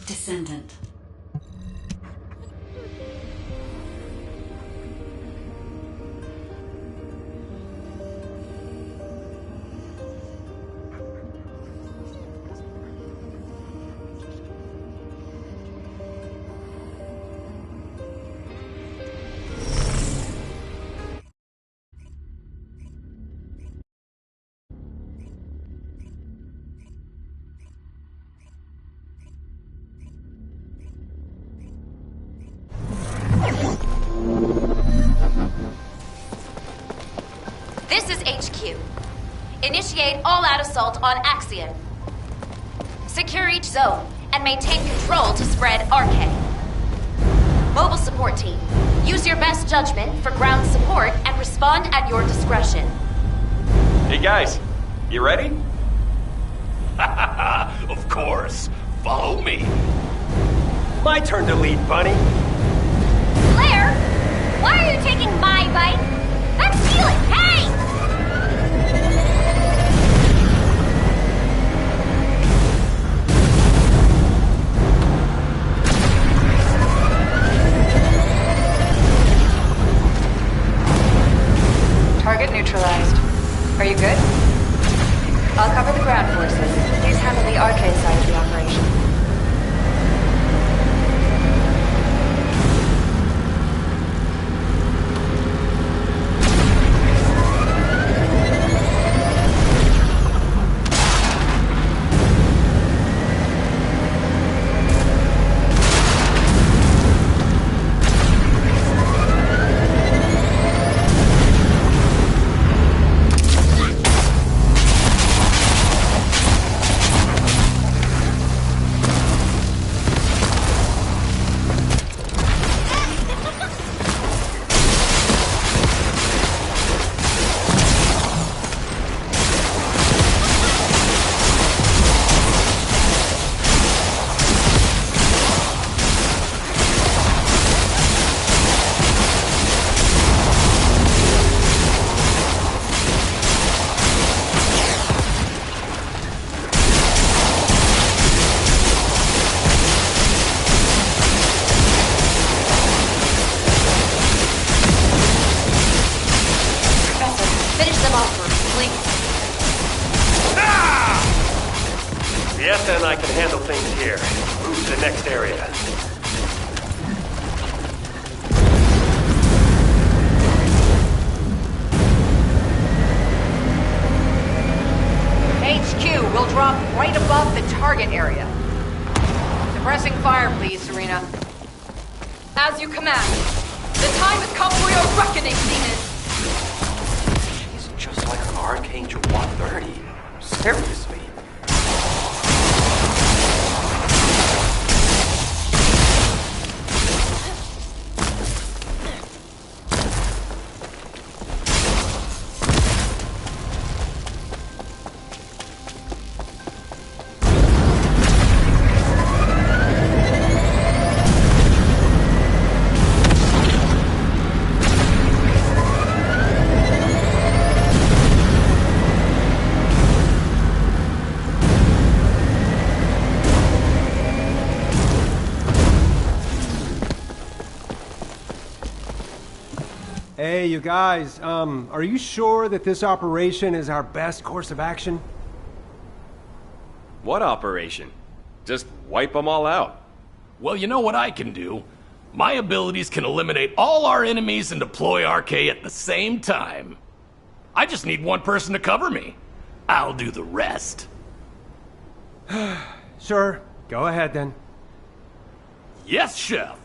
First Descendant. This is HQ. Initiate all-out assault on Axion. Secure each zone and maintain control to spread RK. Mobile support team, use your best judgment for ground support and respond at your discretion. Hey guys, you ready? Of course. Follow me. My turn to lead, Bunny. Claire, why are you taking my bike? Let's steal it! Hey! Target neutralized. Are you good? I'll cover the ground forces. Please handle the arcade side of the operation. Finish them off first, please. Fiesta and I can handle things here. Move to the next area. HQ will drop right above the target area. Suppressing fire, please, Serena. As you command. The time has come for your reckoning, Zenith. She's just like an Archangel 130. Seriously. Hey, you guys, are you sure that this operation is our best course of action? What operation? Just wipe them all out. Well, you know what I can do? My abilities can eliminate all our enemies and deploy RK at the same time. I just need one person to cover me. I'll do the rest. Sure, go ahead then. Yes, Chef.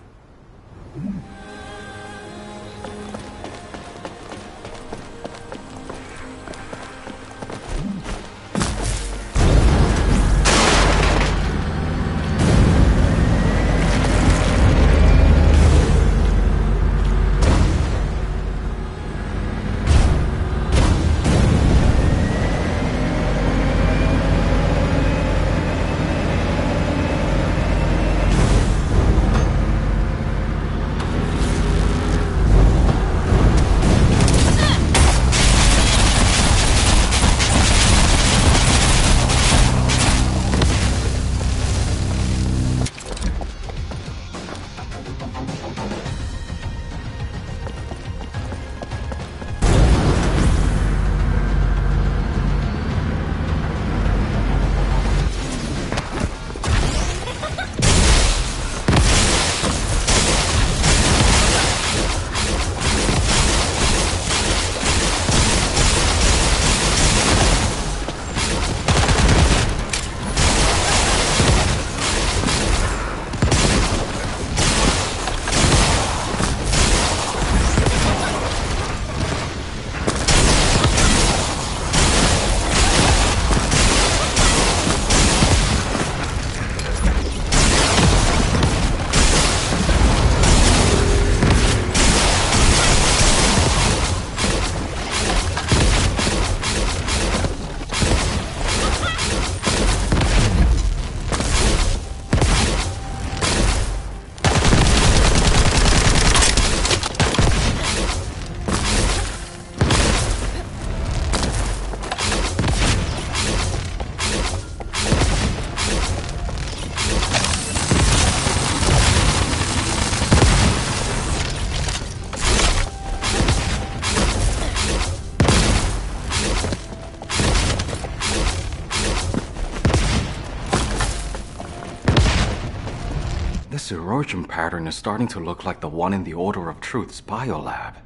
This erosion pattern is starting to look like the one in the Order of Truth's biolab.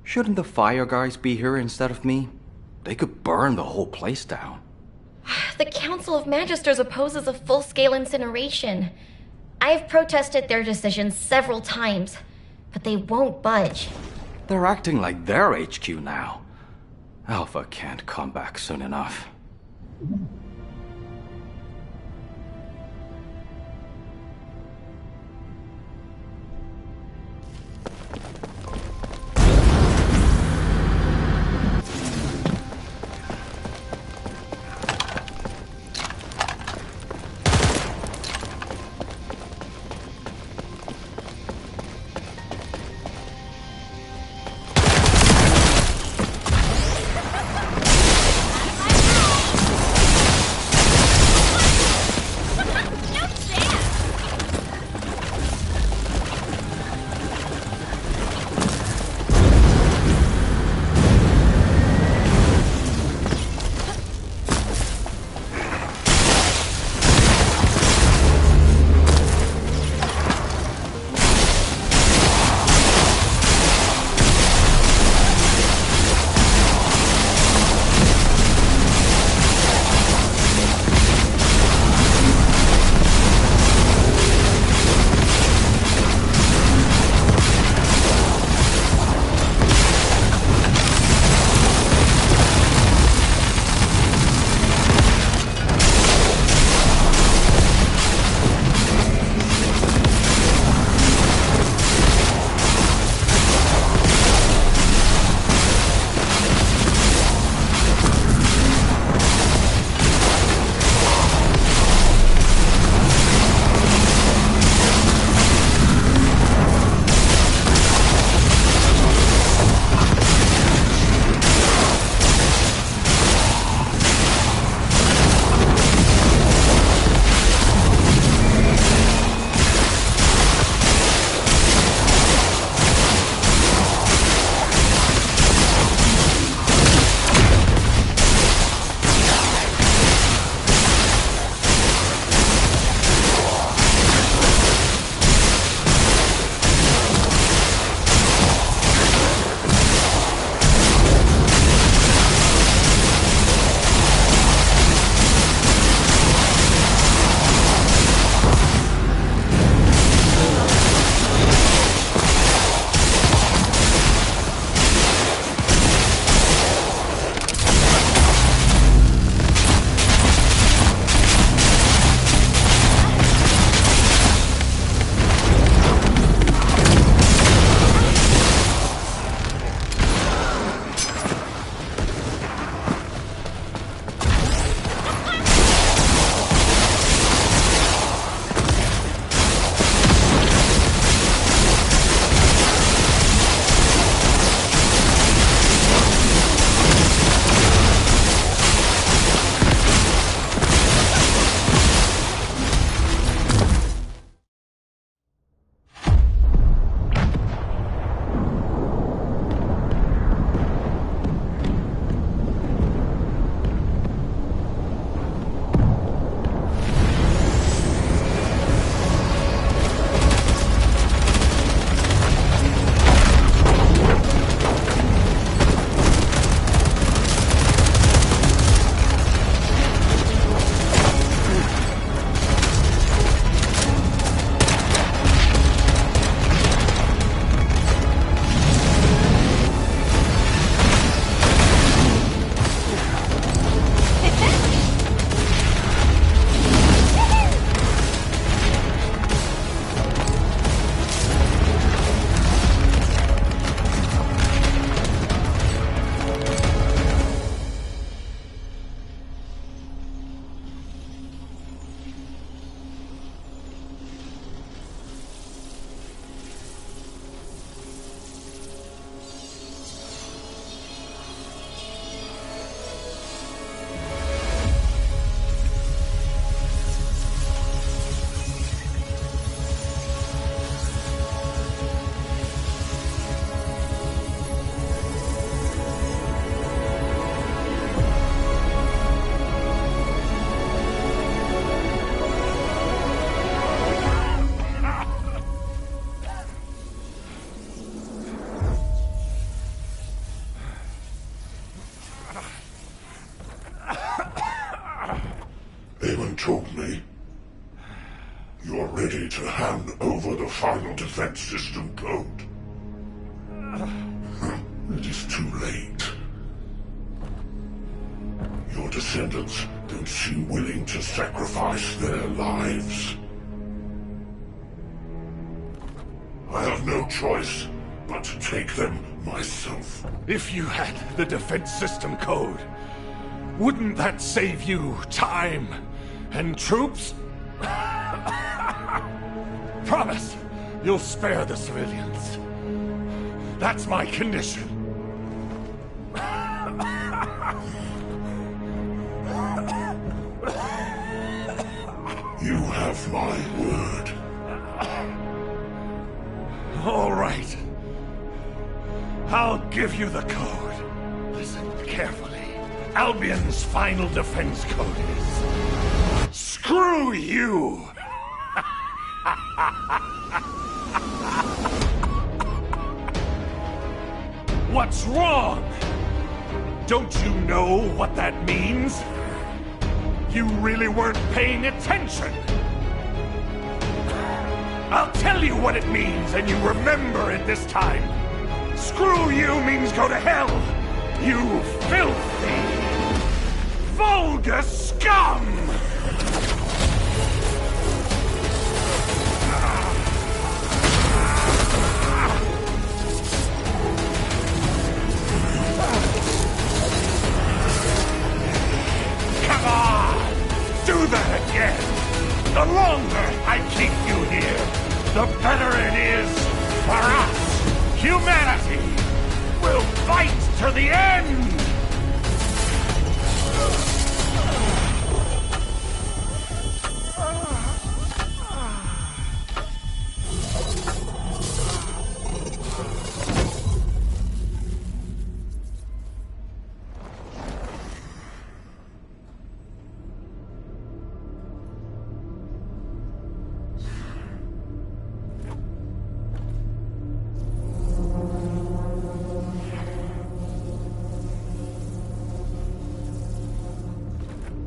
Shouldn't the fire guys be here instead of me? They could burn the whole place down. The Council of Magisters opposes a full-scale incineration. I've protested their decision several times, but they won't budge. They're acting like they're HQ now. Alpha can't come back soon enough. to hand over the final defense system code. It is too late. Your descendants don't seem willing to sacrifice their lives. I have no choice but to take them myself. If you had the defense system code, wouldn't that save you time and troops? Promise you'll spare the civilians. That's my condition. You have my word. All right. I'll give you the code. Listen carefully. Albion's final defense code is... Screw you! What's wrong? Don't you know what that means? You really weren't paying attention. I'll tell you what it means, and you remember it this time. Screw you means go to hell, you filthy, vulgar scum! Come on! Do that again! The longer I keep you here, the better it is for us! Humanity will fight to the end!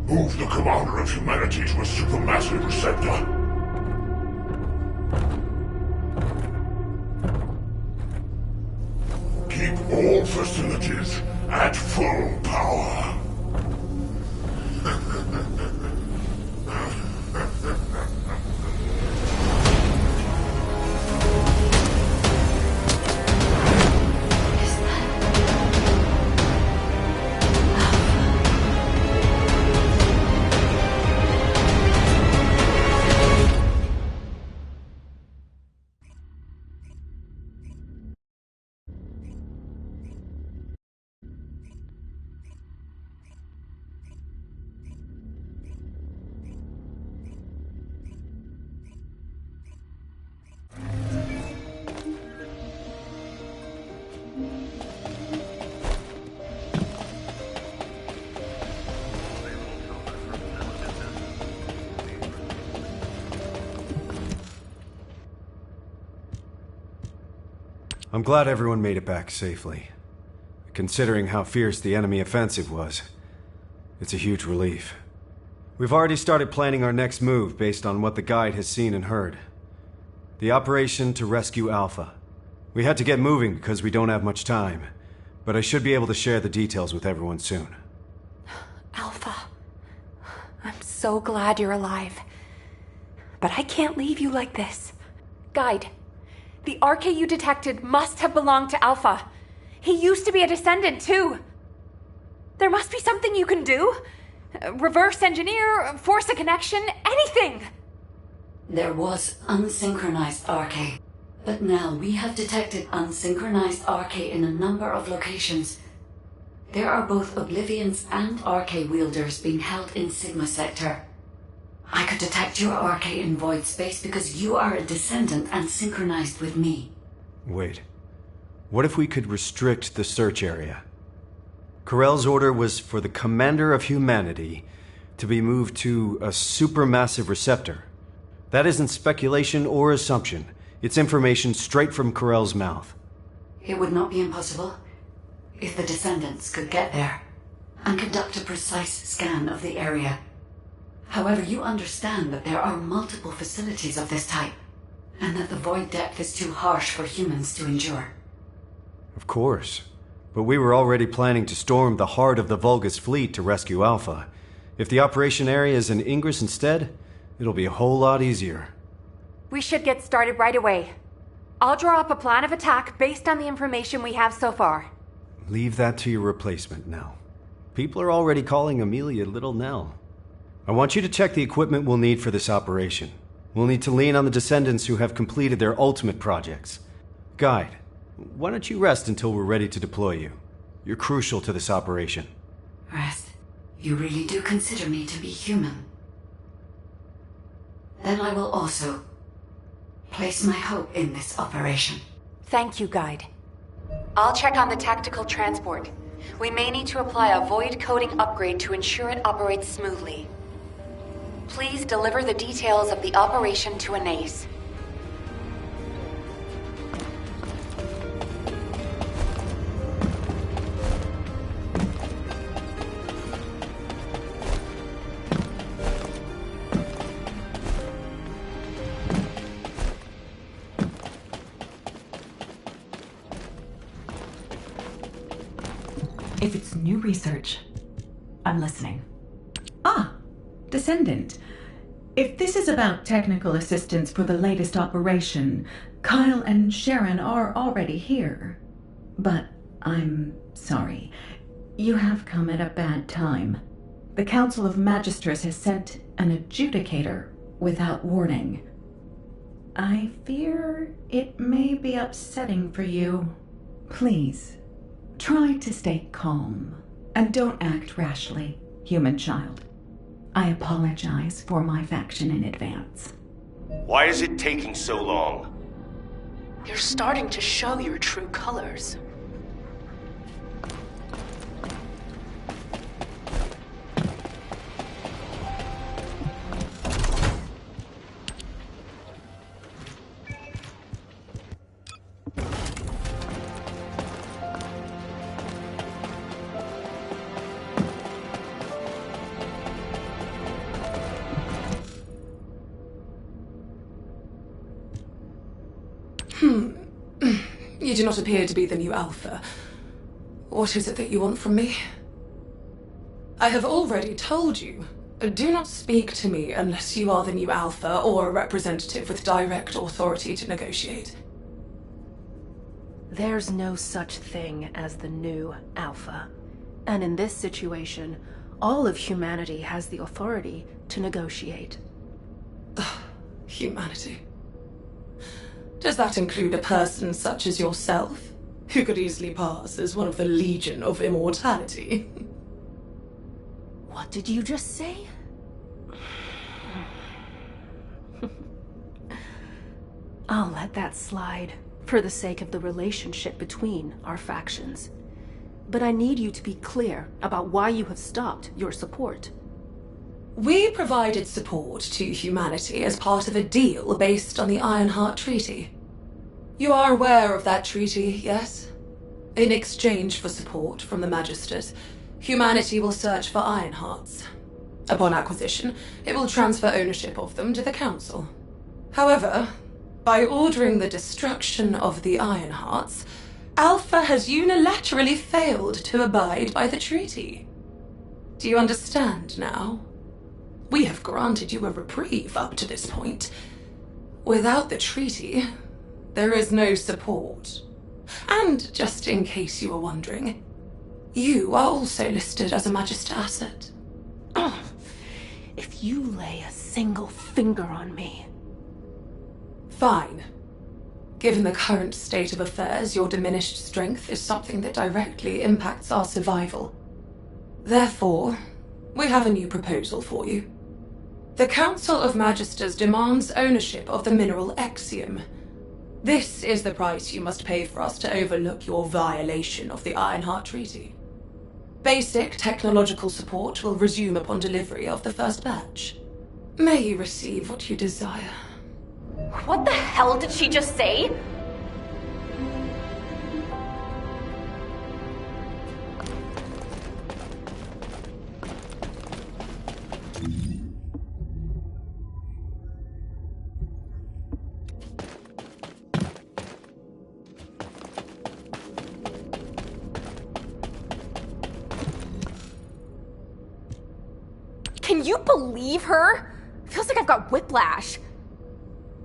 Move the commander of humanity to a supermassive receptor. Keep all facilities at full power. I'm glad everyone made it back safely. Considering how fierce the enemy offensive was, it's a huge relief. We've already started planning our next move based on what the guide has seen and heard. The operation to rescue Alpha. We had to get moving because we don't have much time, but I should be able to share the details with everyone soon. Alpha, I'm so glad you're alive. But I can't leave you like this. Guide, the RK you detected must have belonged to Alpha. He used to be a Descendant, too. There must be something you can do. Reverse engineer, force a connection, anything! There was unsynchronized RK, but now we have detected unsynchronized RK in a number of locations. There are both Oblivions and RK wielders being held in Sigma Sector. I could detect your RK in Void Space because you are a Descendant and synchronized with me. Wait. What if we could restrict the search area? Corell's order was for the Commander of Humanity to be moved to a supermassive receptor. That isn't speculation or assumption. It's information straight from Corell's mouth. It would not be impossible if the Descendants could get there and conduct a precise scan of the area. However, you understand that there are multiple facilities of this type, and that the void depth is too harsh for humans to endure. Of course. But we were already planning to storm the heart of the Vulgus fleet to rescue Alpha. If the operation area is in Ingress instead, it'll be a whole lot easier. We should get started right away. I'll draw up a plan of attack based on the information we have so far. Leave that to your replacement, Nell. People are already calling Amelia Little Nell. I want you to check the equipment we'll need for this operation. We'll need to lean on the Descendants who have completed their ultimate projects. Guide, why don't you rest until we're ready to deploy you? You're crucial to this operation. Rest? You really do consider me to be human? Then I will also place my hope in this operation. Thank you, Guide. I'll check on the tactical transport. We may need to apply a void coding upgrade to ensure it operates smoothly. Please deliver the details of the operation to Anais. If it's new research, I'm listening. Ah, Descendant. If this is about technical assistance for the latest operation, Kyle and Sharon are already here. But I'm sorry. You have come at a bad time. The Council of Magisters has sent an adjudicator without warning. I fear it may be upsetting for you. Please, try to stay calm, and don't act rashly, human child. I apologize for my faction in advance. Why is it taking so long? You're starting to show your true colors. You do not appear to be the new Alpha. What is it that you want from me? I have already told you. Do not speak to me unless you are the new Alpha or a representative with direct authority to negotiate. There's no such thing as the new Alpha. And in this situation, all of humanity has the authority to negotiate. Humanity. Does that include a person such as yourself, who could easily pass as one of the Legion of Immortality? What did you just say? I'll let that slide, for the sake of the relationship between our factions. But I need you to be clear about why you have stopped your support. We provided support to humanity as part of a deal based on the Ironheart Treaty. You are aware of that treaty, yes? In exchange for support from the Magisters, humanity will search for Ironhearts. Upon acquisition, it will transfer ownership of them to the Council. However, by ordering the destruction of the Ironhearts, Alpha has unilaterally failed to abide by the treaty. Do you understand now? We have granted you a reprieve up to this point. Without the treaty, there is no support. And just in case you were wondering, you are also listed as a Magister asset. Oh, if you lay a single finger on me. Fine. Given the current state of affairs, your diminished strength is something that directly impacts our survival. Therefore, we have a new proposal for you. The Council of Magisters demands ownership of the mineral Exium. This is the price you must pay for us to overlook your violation of the Ironheart Treaty. Basic technological support will resume upon delivery of the first batch. May you receive what you desire. What the hell did she just say? Can you believe her? Feels like I've got whiplash.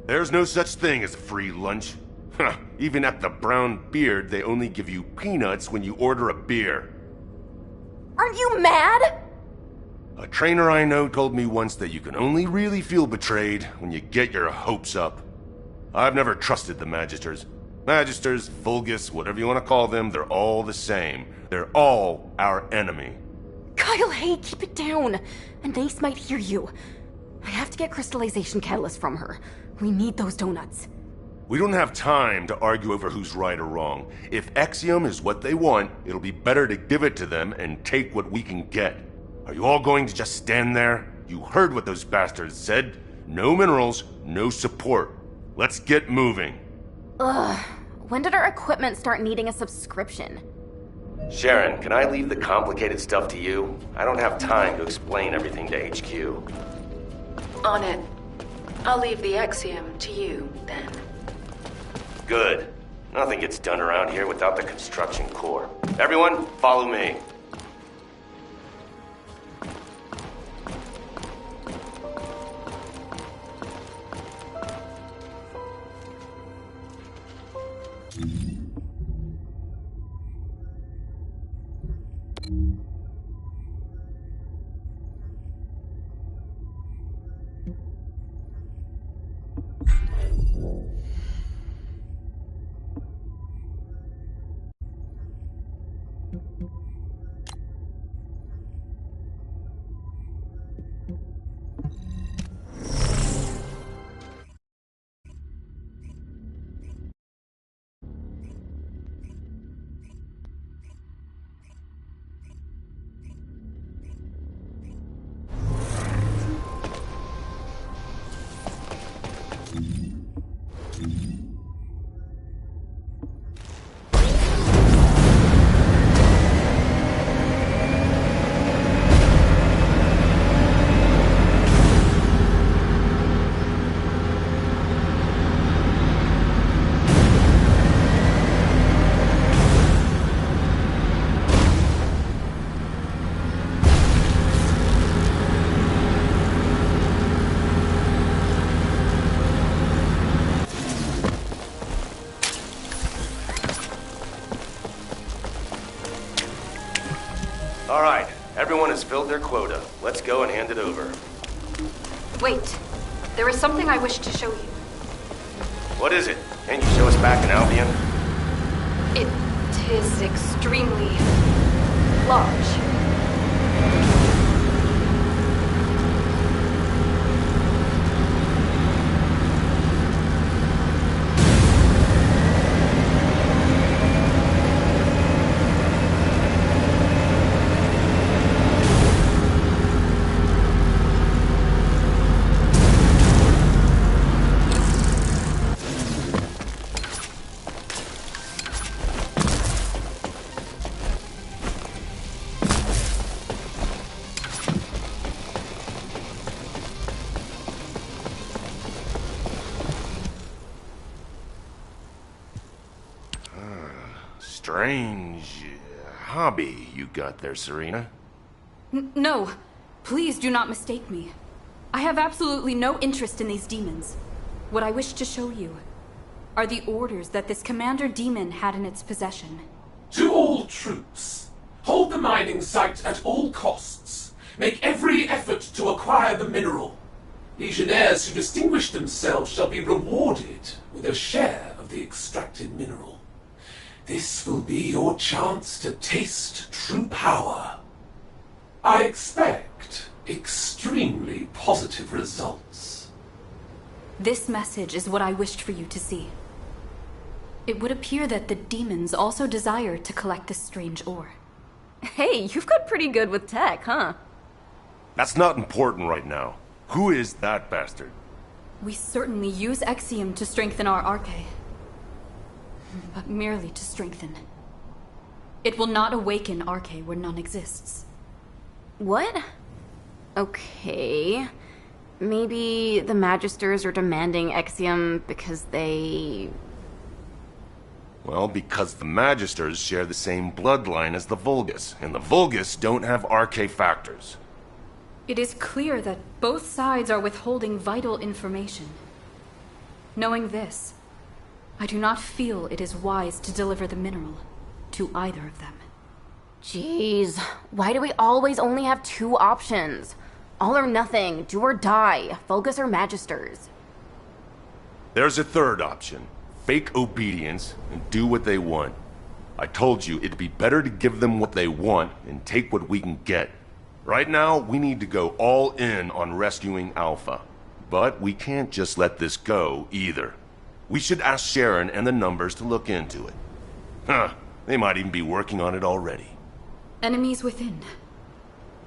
There's no such thing as a free lunch. Huh, even at the Brown Beard, they only give you peanuts when you order a beer. Aren't you mad? A trainer I know told me once that you can only really feel betrayed when you get your hopes up. I've never trusted the Magisters. Magisters, Vulgus, whatever you want to call them, they're all the same. They're all our enemy. Kyle, hey, keep it down. Anais might hear you. I have to get crystallization catalyst from her. We need those donuts. We don't have time to argue over who's right or wrong. If Axiom is what they want, it'll be better to give it to them and take what we can get. Are you all going to just stand there? You heard what those bastards said. No minerals, no support. Let's get moving. Ugh. When did our equipment start needing a subscription? Sharon, can I leave the complicated stuff to you? I don't have time to explain everything to HQ. On it. I'll leave the Axiom to you, then. Good. Nothing gets done around here without the construction corps. Everyone, follow me. All right, everyone has filled their quota. Let's go and hand it over. Wait, there is something I wish to show you. What is it? Can you show us back in Albion? It is extremely large. Strange hobby you got there, Serena. No, please do not mistake me. I have absolutely no interest in these demons. What I wish to show you are the orders that this Commander Demon had in its possession. To all troops, hold the mining site at all costs. Make every effort to acquire the mineral. Legionnaires who distinguish themselves shall be rewarded with a share of the extracted mineral. This will be your chance to taste true power. I expect extremely positive results. This message is what I wished for you to see. It would appear that the demons also desire to collect this strange ore. Hey, you've got pretty good with tech, huh? That's not important right now. Who is that bastard? We certainly use Axiom to strengthen our Arche. But merely to strengthen. It will not awaken Arche where none exists. What? Okay. Maybe the Magisters are demanding Axiom because they... Well, because the Magisters share the same bloodline as the Vulgus, and the Vulgus don't have Arche factors. It is clear that both sides are withholding vital information. Knowing this, I do not feel it is wise to deliver the mineral to either of them. Jeez, why do we always only have two options? All or nothing, do or die, Vulgus or Magisters. There's a third option. Fake obedience and do what they want. I told you it'd be better to give them what they want and take what we can get. Right now, we need to go all in on rescuing Alpha. But we can't just let this go, either. We should ask Sharon and the numbers to look into it. Huh, they might even be working on it already. Enemies within.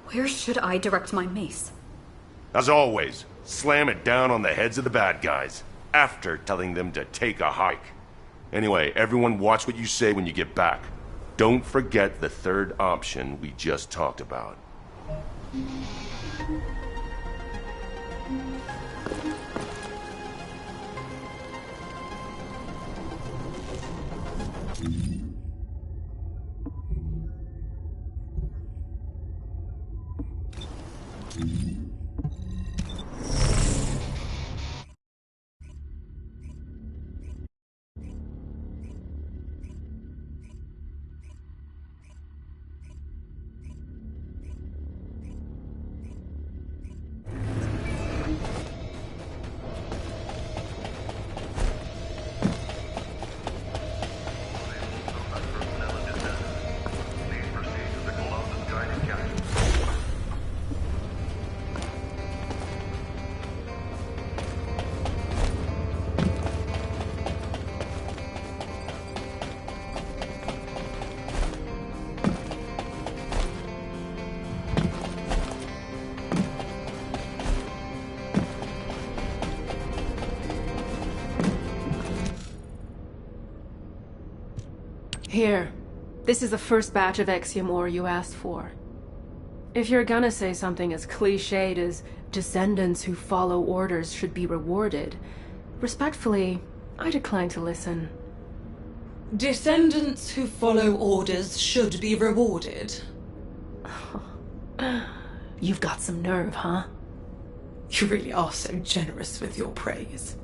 Where should I direct my mace? As always, slam it down on the heads of the bad guys, after telling them to take a hike. Anyway, everyone watch what you say when you get back. Don't forget the third option we just talked about. Here. This is the first batch of Exium ore you asked for. If you're gonna say something as cliched as descendants who follow orders should be rewarded, respectfully, I decline to listen. Descendants who follow orders should be rewarded. You've got some nerve, huh? You really are so generous with your praise.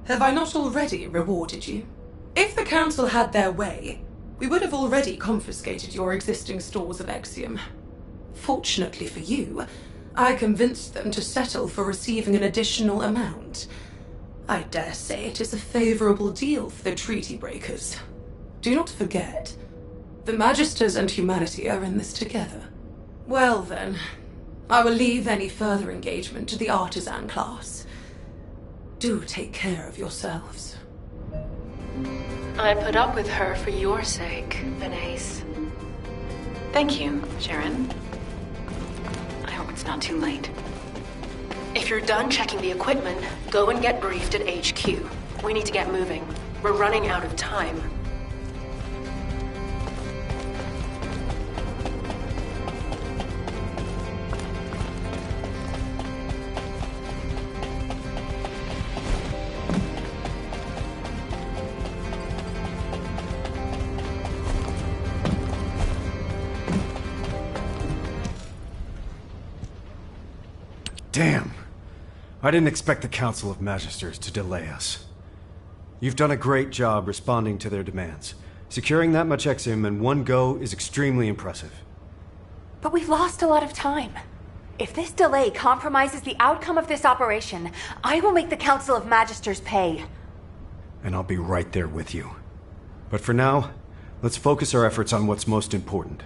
Have I not already rewarded you? If the Council had their way, we would have already confiscated your existing stores of Exium. Fortunately for you, I convinced them to settle for receiving an additional amount. I dare say it is a favorable deal for the treaty breakers. Do not forget, the Magisters and humanity are in this together. Well then, I will leave any further engagement to the artisan class. Do take care of yourselves. I put up with her for your sake, Vinace. Thank you, Sharon. I hope it's not too late. If you're done checking the equipment, go and get briefed at HQ. We need to get moving. We're running out of time. Damn. I didn't expect the Council of Magisters to delay us. You've done a great job responding to their demands. Securing that much Exium in one go is extremely impressive. But we've lost a lot of time. If this delay compromises the outcome of this operation, I will make the Council of Magisters pay. And I'll be right there with you. But for now, let's focus our efforts on what's most important.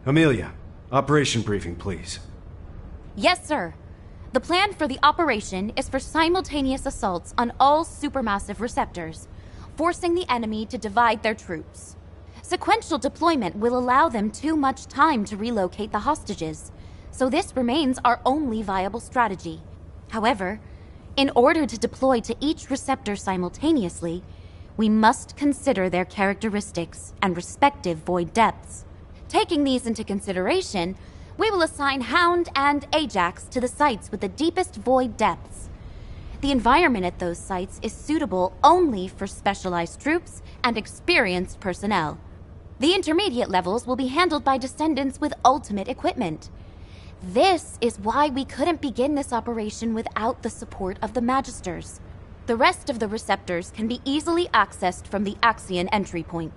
Amelia, operation briefing, please. Yes, sir. The plan for the operation is for simultaneous assaults on all supermassive receptors, forcing the enemy to divide their troops. Sequential deployment will allow them too much time to relocate the hostages, so this remains our only viable strategy. However, in order to deploy to each receptor simultaneously, we must consider their characteristics and respective void depths. Taking these into consideration, we will assign Hound and Ajax to the sites with the deepest void depths. The environment at those sites is suitable only for specialized troops and experienced personnel. The intermediate levels will be handled by descendants with ultimate equipment. This is why we couldn't begin this operation without the support of the Magisters. The rest of the receptors can be easily accessed from the Axion entry point.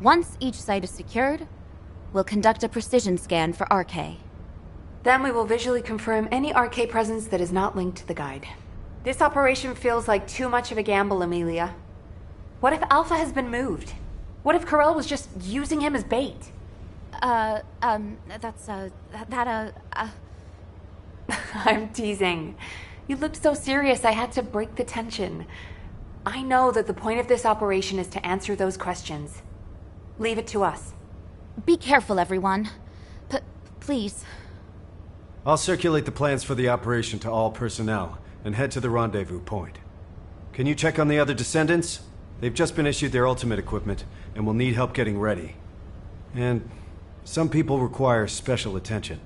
Once each site is secured, we'll conduct a precision scan for RK. Then we will visually confirm any RK presence that is not linked to the guide. This operation feels like too much of a gamble, Amelia. What if Alpha has been moved? What if Corell was just using him as bait? I'm teasing. You looked so serious, I had to break the tension. I know that the point of this operation is to answer those questions. Leave it to us. Be careful, everyone. Please. I'll circulate the plans for the operation to all personnel and head to the rendezvous point. Can you check on the other Descendants? They've just been issued their ultimate equipment and will need help getting ready. And some people require special attention.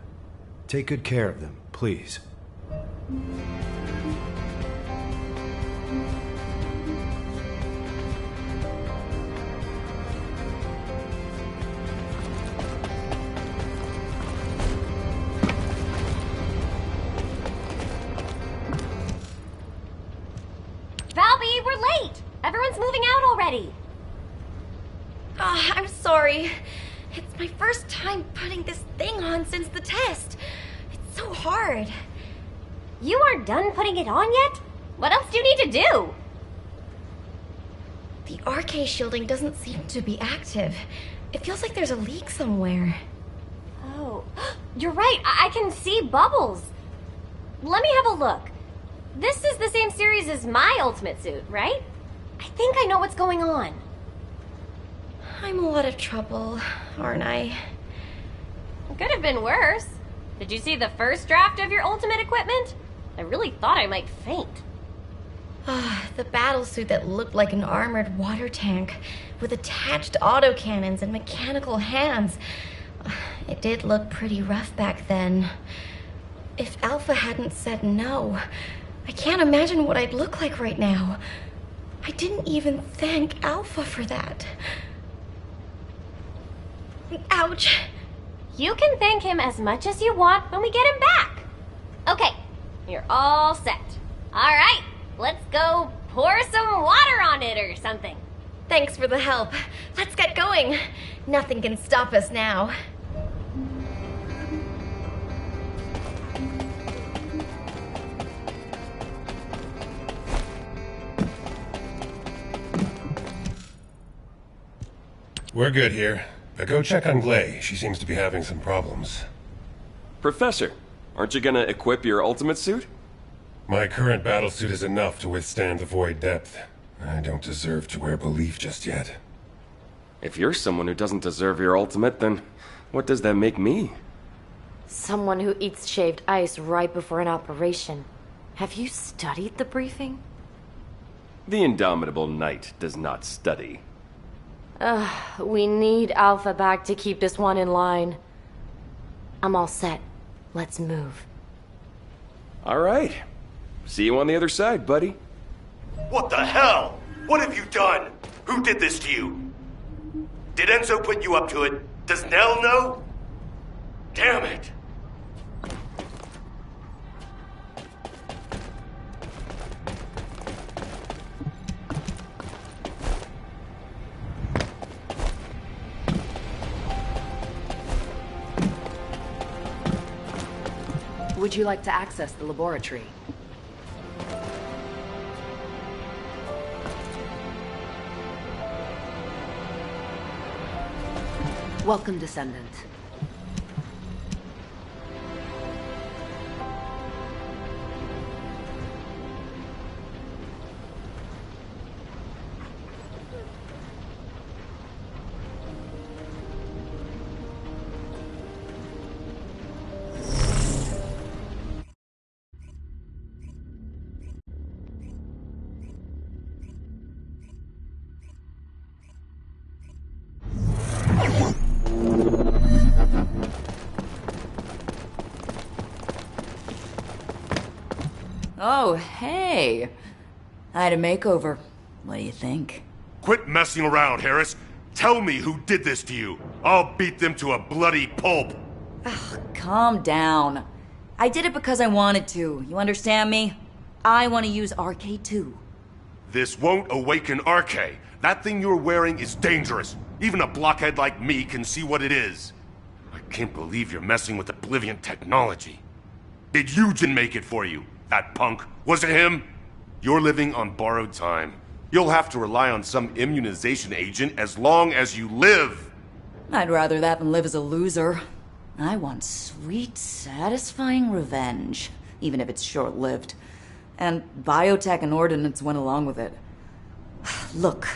Take good care of them, please. Valby, we're late! Everyone's moving out already! I'm sorry. It's my first time putting this thing on since the test. It's so hard. You aren't done putting it on yet? What else do you need to do? The RK shielding doesn't seem to be active. It feels like there's a leak somewhere. Oh, you're right. I can see bubbles. Let me have a look. This is the same series as my ultimate suit, right? I think I know what's going on. I'm a lot of trouble, aren't I? It could have been worse. Did you see the first draft of your ultimate equipment? I really thought I might faint. The battlesuit that looked like an armored water tank with attached autocannons and mechanical hands. It did look pretty rough back then. If Alpha hadn't said no, I can't imagine what I'd look like right now. I didn't even thank Alpha for that. Ouch. You can thank him as much as you want when we get him back. Okay, you're all set. All right, let's go pour some water on it or something. Thanks for the help. Let's get going. Nothing can stop us now. We're good here. But go check on Glay. She seems to be having some problems. Professor, aren't you gonna equip your ultimate suit? My current battlesuit is enough to withstand the void depth. I don't deserve to wear belief just yet. If you're someone who doesn't deserve your ultimate, then what does that make me? Someone who eats shaved ice right before an operation. Have you studied the briefing? The indomitable knight does not study. We need Alpha back to keep this one in line. I'm all set. Let's move. All right. See you on the other side, buddy. What the hell? What have you done? Who did this to you? Did Enzo put you up to it? Does Nell know? Damn it. Would you like to access the laboratory? Welcome, Descendant. Oh, hey. I had a makeover. What do you think? Quit messing around, Harris. Tell me who did this to you. I'll beat them to a bloody pulp. Ugh, come calm down. I did it because I wanted to. You understand me? I want to use RK too. This won't awaken RK. That thing you're wearing is dangerous. Even a blockhead like me can see what it is. I can't believe you're messing with Oblivion technology. Did Eugen make it for you, that punk? Was it him? You're living on borrowed time. You'll have to rely on some immunization agent as long as you live. I'd rather that than live as a loser. I want sweet, satisfying revenge, even if it's short-lived. And biotech and ordnance went along with it. Look,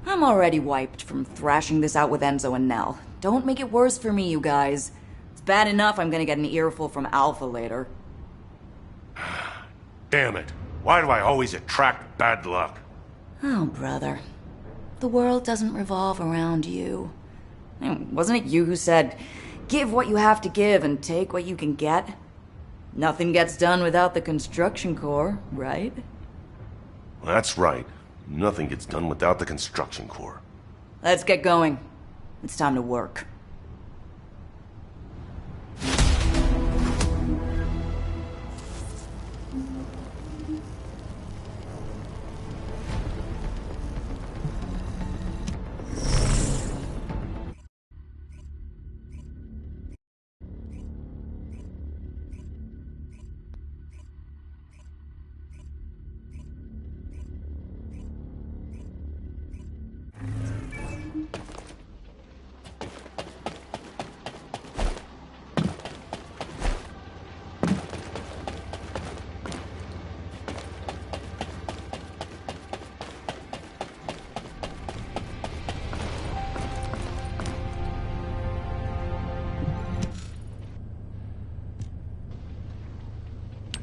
I'm already wiped from thrashing this out with Enzo and Nell. Don't make it worse for me, you guys. It's bad enough I'm gonna get an earful from Alpha later. Damn it. Why do I always attract bad luck? Oh, brother. The world doesn't revolve around you. Wasn't it you who said, give what you have to give and take what you can get? Nothing gets done without the construction corps, right? That's right. Nothing gets done without the construction corps. Let's get going. It's time to work.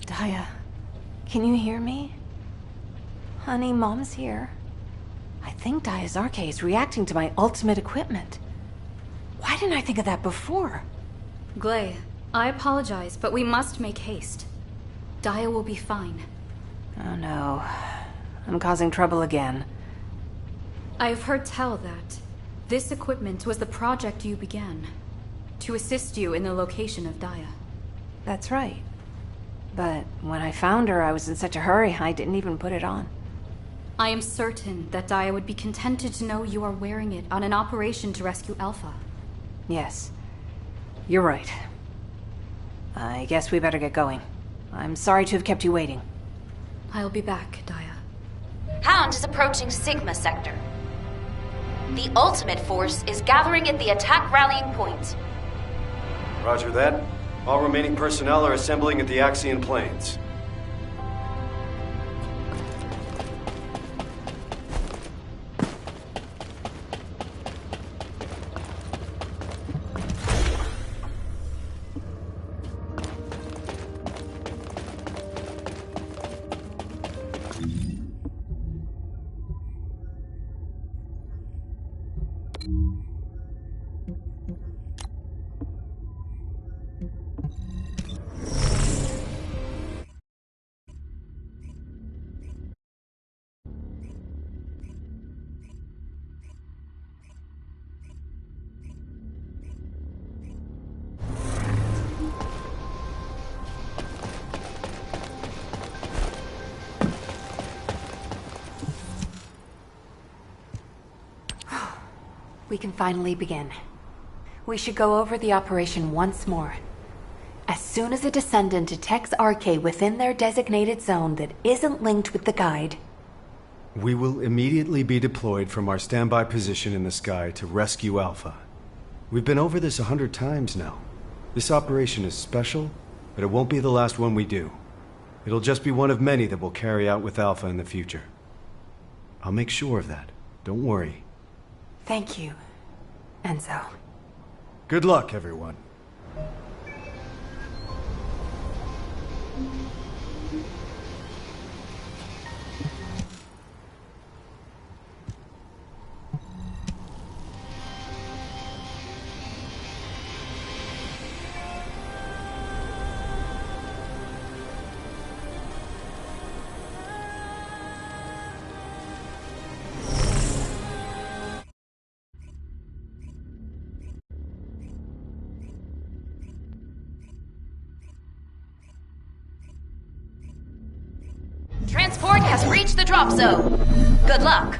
Daya, can you hear me? Honey, Mom's here. I think Daya's RK is reacting to my ultimate equipment. Why didn't I think of that before? Glay, I apologize, but we must make haste. Daya will be fine. Oh no. I'm causing trouble again. I've heard tell that this equipment was the project you began, to assist you in the location of Daya. That's right. But when I found her, I was in such a hurry, I didn't even put it on. I am certain that Daya would be contented to know you are wearing it on an operation to rescue Alpha. Yes. You're right. I guess we better get going. I'm sorry to have kept you waiting. I'll be back, Daya. Hound is approaching Sigma sector. The ultimate force is gathering at the attack rallying point. Roger that. All remaining personnel are assembling at the Axion plains. We can finally begin. We should go over the operation once more. As soon as a Descendant detects RK within their designated zone that isn't linked with the guide, we will immediately be deployed from our standby position in the sky to rescue Alpha. We've been over this 100 times now. This operation is special, but it won't be the last one we do. It'll just be one of many that we'll carry out with Alpha in the future. I'll make sure of that. Don't worry. thank you, Enzo. Good luck, everyone. has reached the drop zone. Good luck.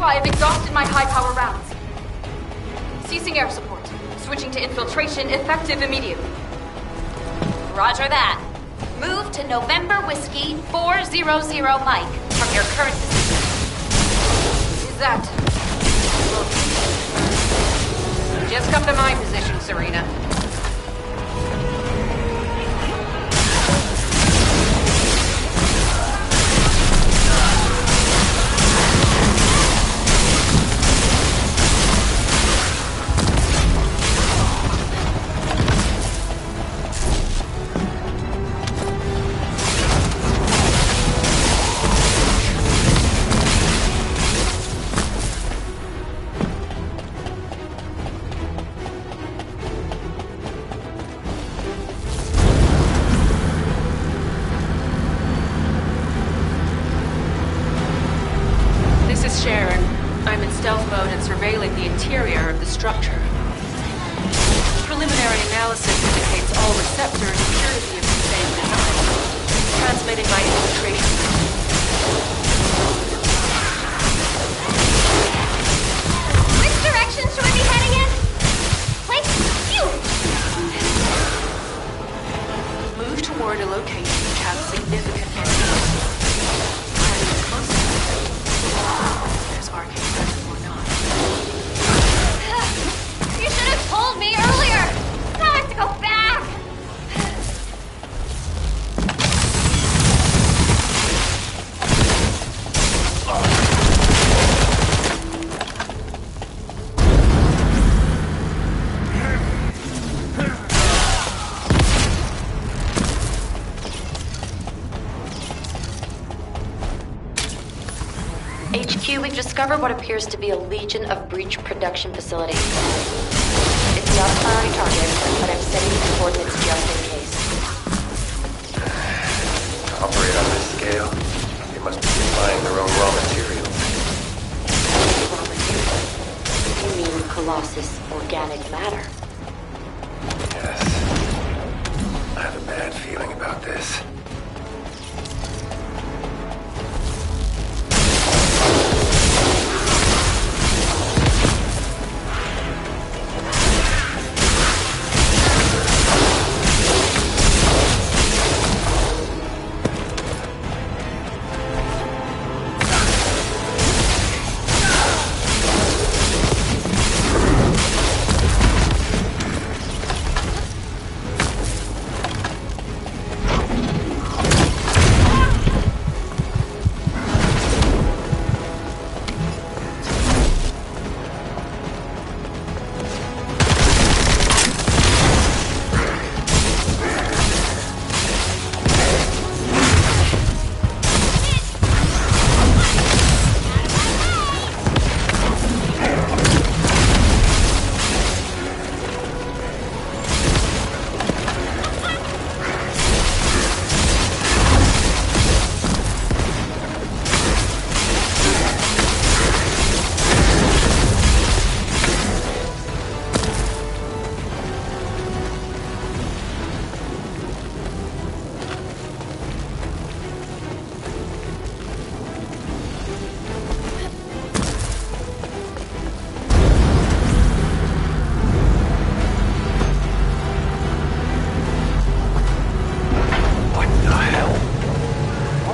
I have exhausted my high-power rounds. Ceasing air support. Switching to infiltration, effective immediately. Roger that. Move to November Whiskey 400 Mike from your current position. Is that... Just come to my position, Serena. Sharon. I'm in stealth mode and surveilling the interior of the structure. Preliminary analysis indicates all receptors appear to be of the same design, transmitting my infiltration. Which direction should we be heading in? Like, phew! Move toward a location which has significant energy. You should have told me earlier! Now I have to go back! HQ, we've discovered what appears to be a legion of breach production facilities. It's not a priority target, but I'm setting the coordinates just in case. To operate on this scale, they must be supplying their own raw materials. Raw materials? You mean Colossus organic matter? Yes. I have a bad feeling about this.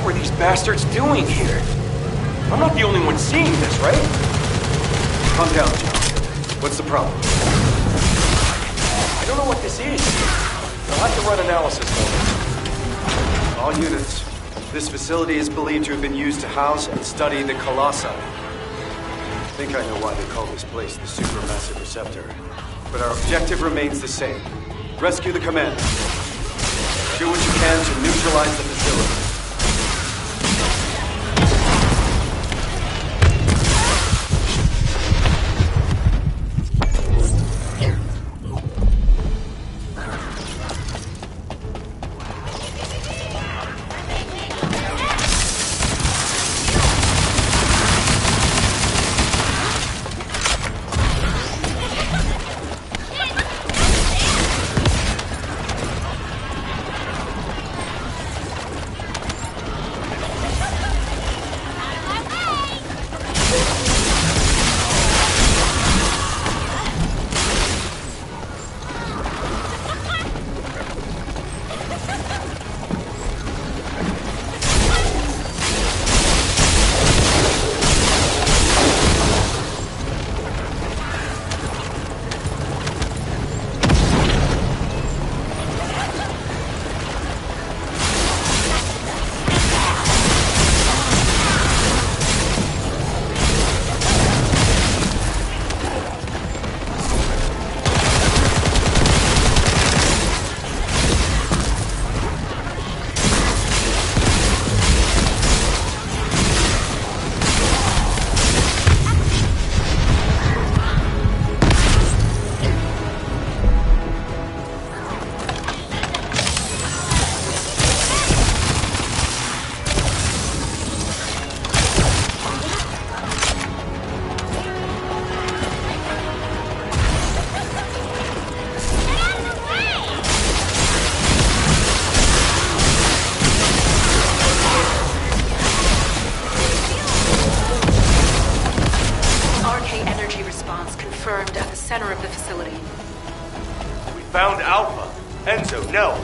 What were these bastards doing here? I'm not the only one seeing this, right? Calm down, John. What's the problem? I don't know what this is. I'll have to run analysis on it. All units. This facility is believed to have been used to house and study the Colossi. I think I know why they call this place the Supermassive Receptor. But our objective remains the same. Rescue the commander. Do what you can to neutralize the facility.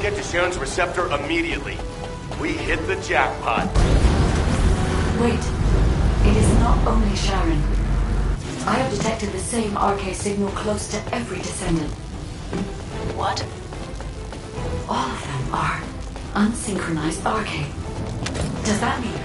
Get to Sharon's receptor immediately. We hit the jackpot. Wait. It is not only Sharon. I have detected the same RK signal close to every Descendant. What? All of them are unsynchronized RK. Does that mean...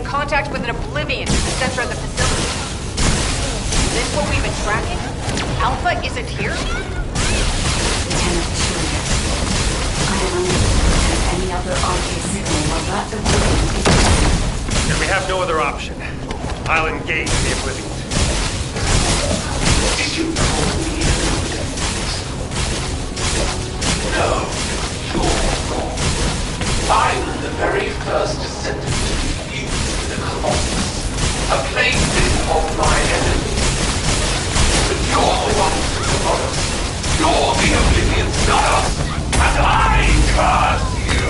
Contact with an Oblivion in the center of the facility. Is this what we've been tracking? Alpha isn't here? We cannot be sure yet. I am unable to detect any other RK signal while that Oblivion is present. Then we have no other option. I'll engage the Oblivion. Did you call me an No, you're wrong. First Descendant, you the Colossus, a plague of my enemies. But you're the one who follows. You're the Oblivion Stars, and I curse you!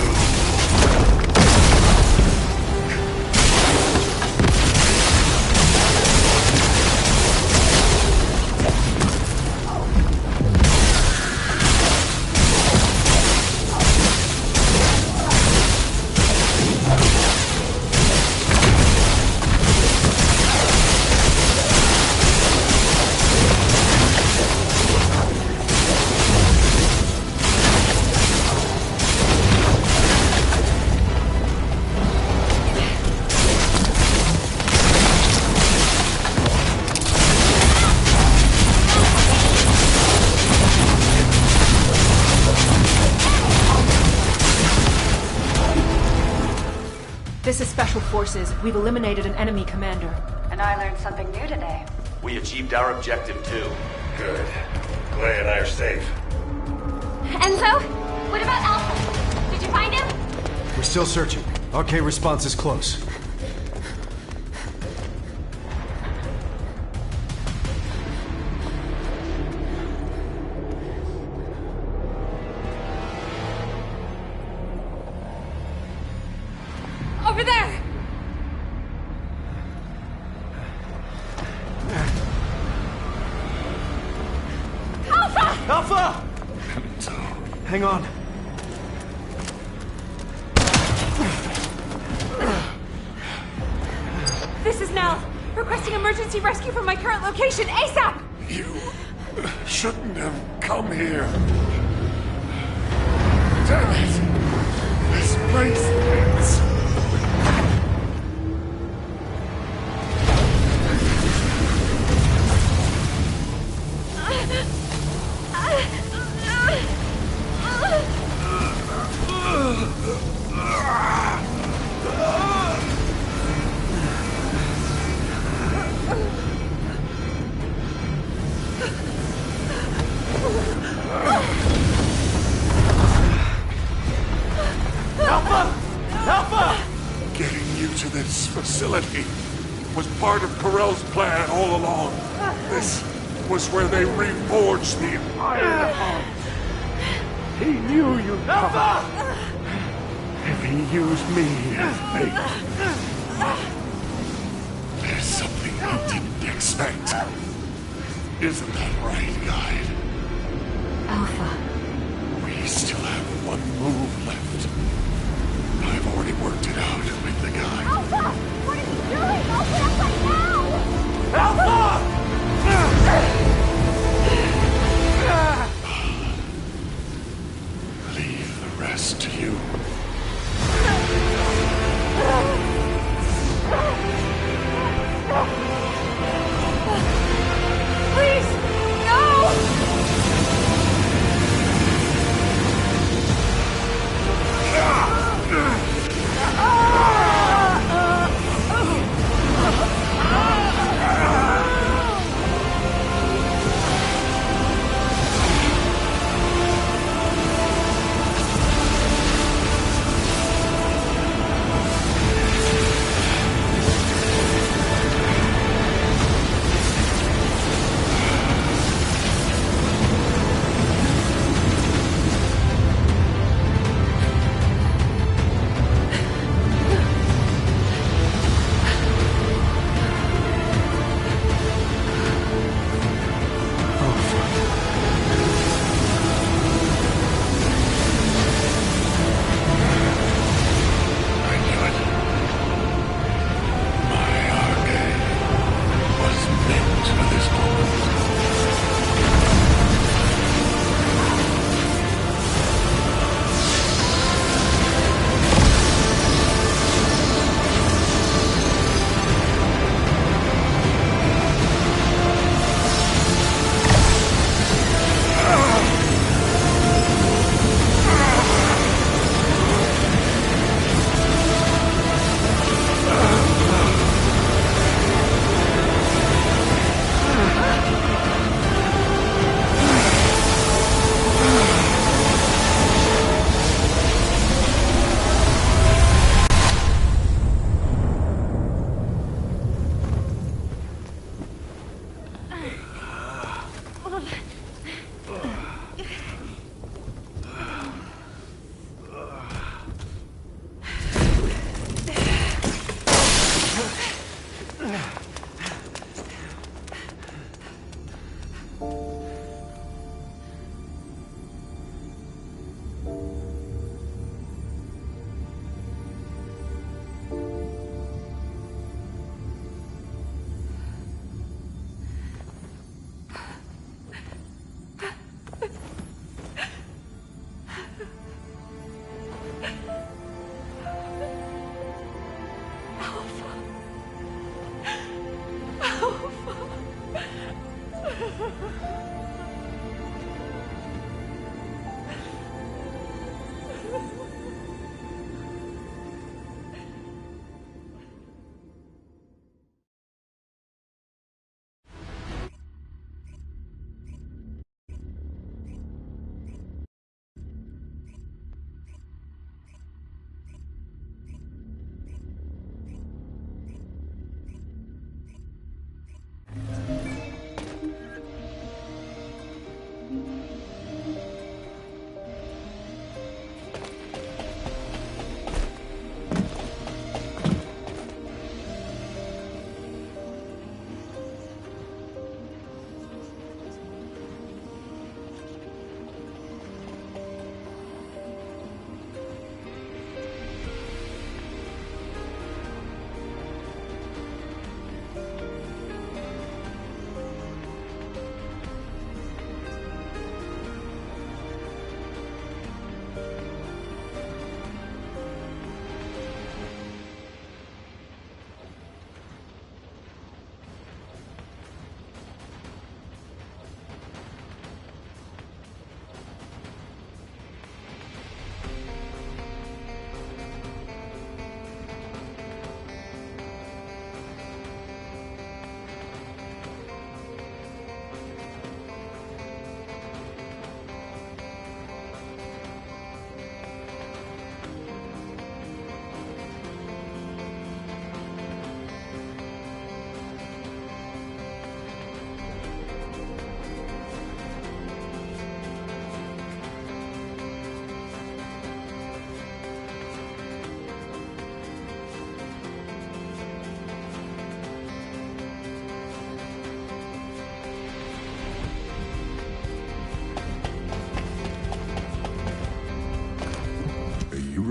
This is Special Forces. We've eliminated an enemy commander. And I learned something new today. We achieved our objective too. Good. Clay and I are safe. Enzo? What about Alpha? Did you find him? We're still searching. RK response is close. Over there! Alpha! Alpha! Hang on. This is Nell, requesting emergency rescue from my current location, ASAP! You shouldn't have come here. Damn it! This place is... Getting you to this facility was part of Corell's plan all along. This was where they reforged the Iron Heart. He knew you'd come. If he used me as bait. There's something he didn't expect. Isn't that right, Guide? Alpha. We still have one move left. I've already worked it out with the guy. Alpha! What are you doing? Open up right now! Alpha! Leave the rest to you. Please, no!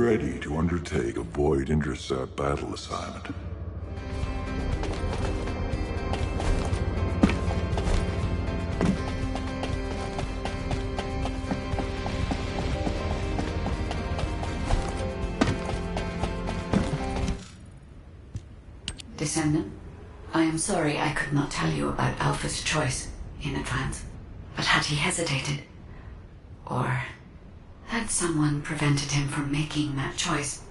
ready to undertake a Void Intercept battle assignment. Descendant, I am sorry I could not tell you about Alpha's choice in advance. But had he hesitated, or had someone prevented him from making that choice,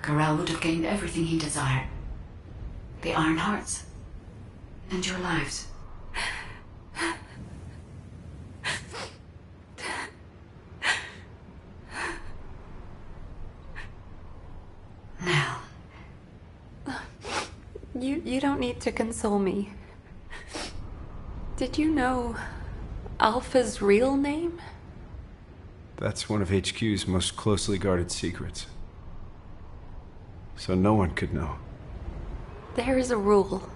Corral would have gained everything he desired. The Iron Hearts, and your lives. Now. You don't need to console me. Did you know Alpha's real name? That's one of HQ's most closely guarded secrets. So no one could know. There is a rule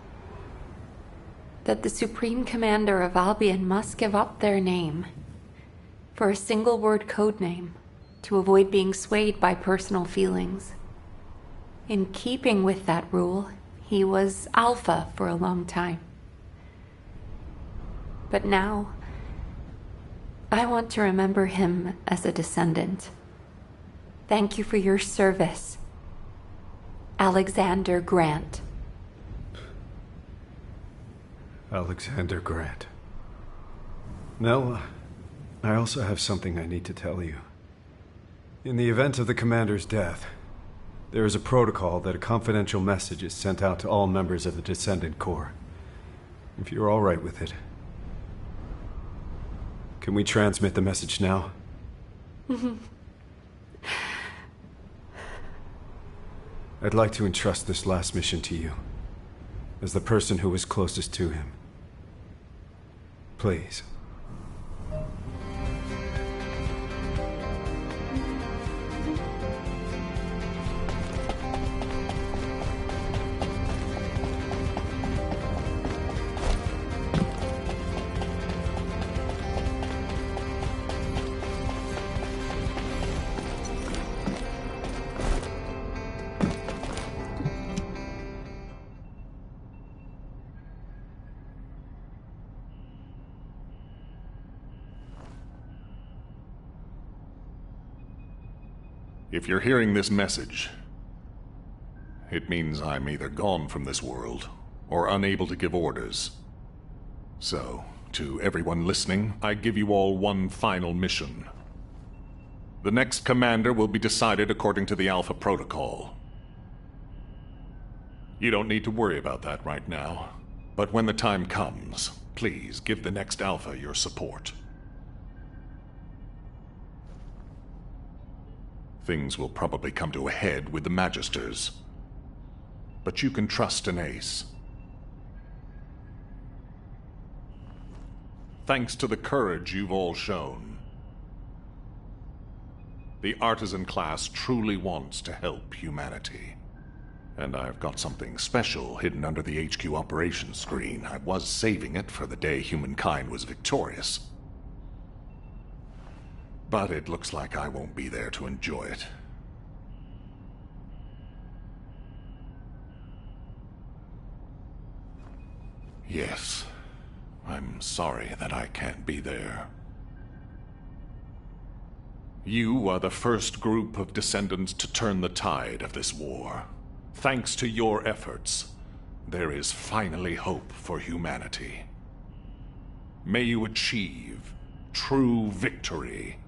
that the Supreme Commander of Albion must give up their name for a single-word codename to avoid being swayed by personal feelings. In keeping with that rule, he was Alpha for a long time. But now, I want to remember him as a descendant. Thank you for your service, Alexander Grant. Alexander Grant. Nell, I also have something I need to tell you. In the event of the Commander's death, there is a protocol that a confidential message is sent out to all members of the Descendant Corps. If you're all right with it. Can we transmit the message now? I'd like to entrust this last mission to you, as the person who was closest to him. Please. If you're hearing this message, it means I'm either gone from this world or unable to give orders. So, to everyone listening, I give you all one final mission. The next commander will be decided according to the Alpha Protocol. You don't need to worry about that right now, but when the time comes, please give the next Alpha your support. Things will probably come to a head with the Magisters, but you can trust an ace. Thanks to the courage you've all shown, the Artisan class truly wants to help humanity. And I've got something special hidden under the HQ operations screen. I was saving it for the day humankind was victorious. But it looks like I won't be there to enjoy it. Yes, I'm sorry that I can't be there. You are the first group of descendants to turn the tide of this war. Thanks to your efforts, there is finally hope for humanity. May you achieve true victory.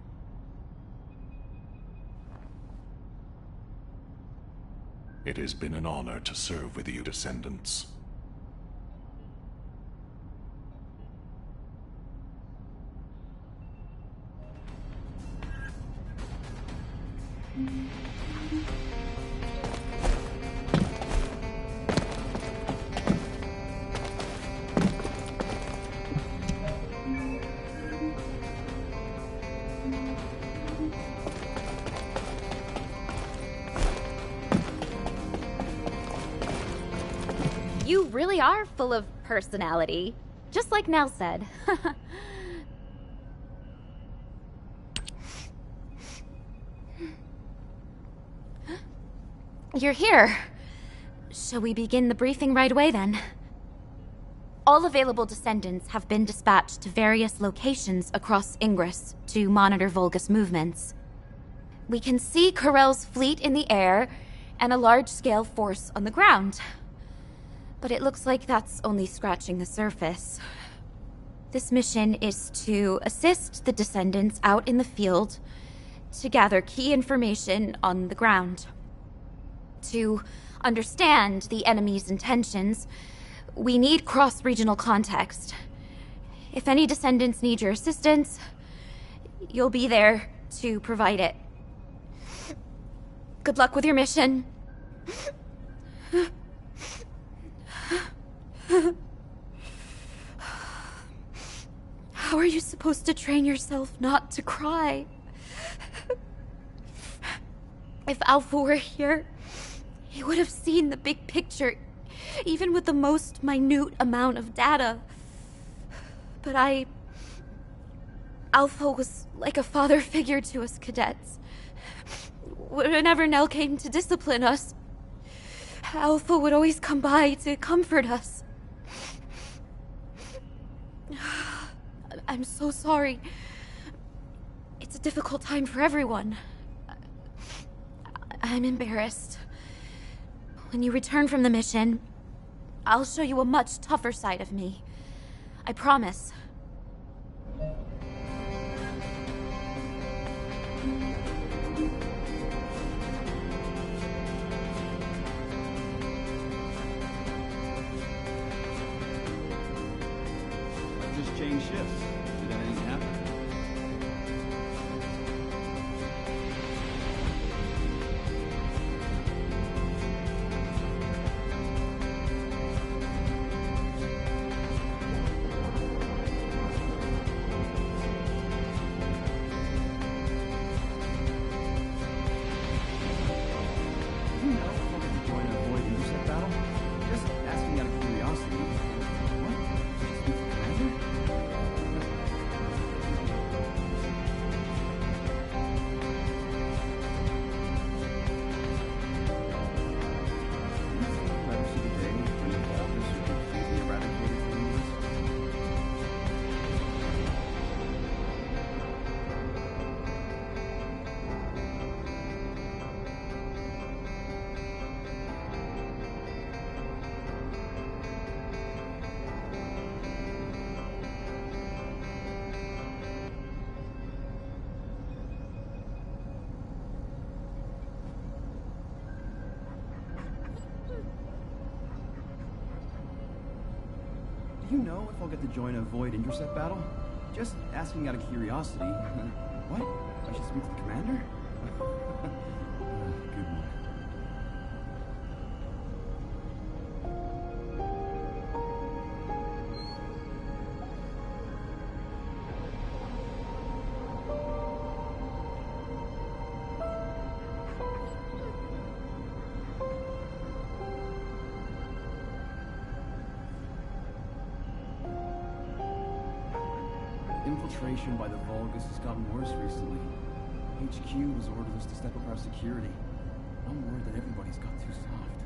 It has been an honor to serve with you, Descendants. You really are full of personality, just like Nell said. You're here. Shall we begin the briefing right away, then? All available Descendants have been dispatched to various locations across Ingress to monitor Vulgus movements. We can see Corell's fleet in the air and a large-scale force on the ground. But it looks like that's only scratching the surface. This mission is to assist the Descendants out in the field to gather key information on the ground. To understand the enemy's intentions, we need cross-regional context. If any Descendants need your assistance, you'll be there to provide it. Good luck with your mission. How are you supposed to train yourself not to cry? If Alpha were here, he would have seen the big picture, even with the most minute amount of data. But Alpha was like a father figure to us cadets. Whenever Nell came to discipline us, Alpha would always come by to comfort us. I'm so sorry. It's a difficult time for everyone. I'm embarrassed. When you return from the mission, I'll show you a much tougher side of me. I promise. Just change shifts. Did anything happen? You know, if I could join a void intercept battle, just asking out of curiosity. Do you know if I'll get to join a void intercept battle? Just asking out of curiosity. What? I should speak to the commander? Good one. Infiltration by the Vulgus has gotten worse recently. HQ has ordered us to step up our security. I'm worried that everybody's got too soft.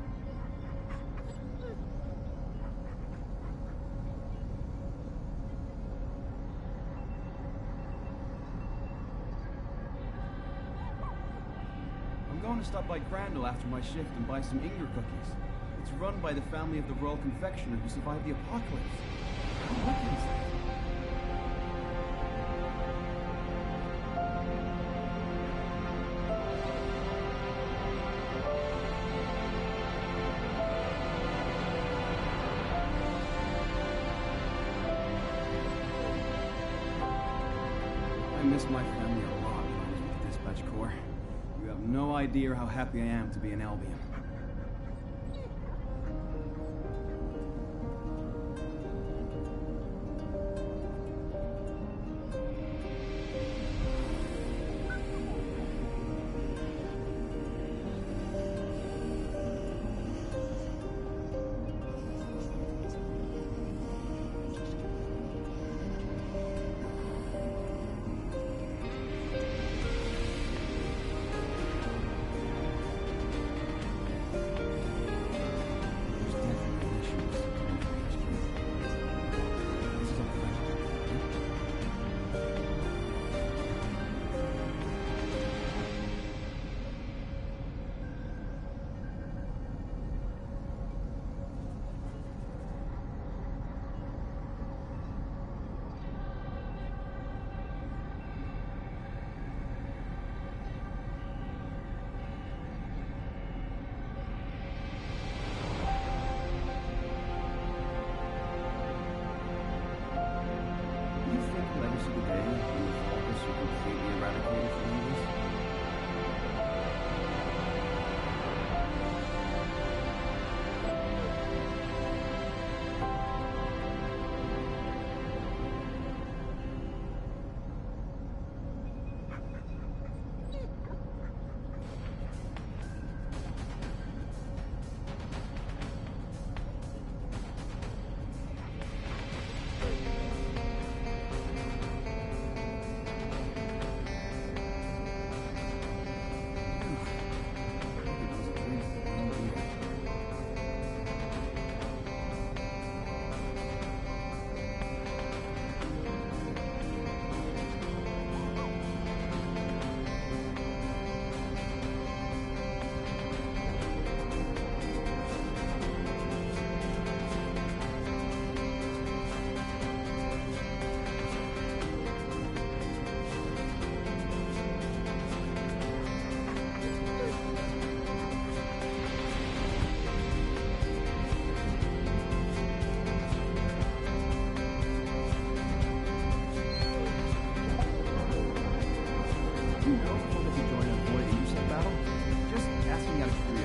I'm going to stop by Crandall after my shift and buy some Inger cookies. It's run by the family of the Royal Confectioner who survived the apocalypse. How lucky is that? I miss my family a lot when I was with the Dispatch Corps. You have no idea how happy I am to be in Albion.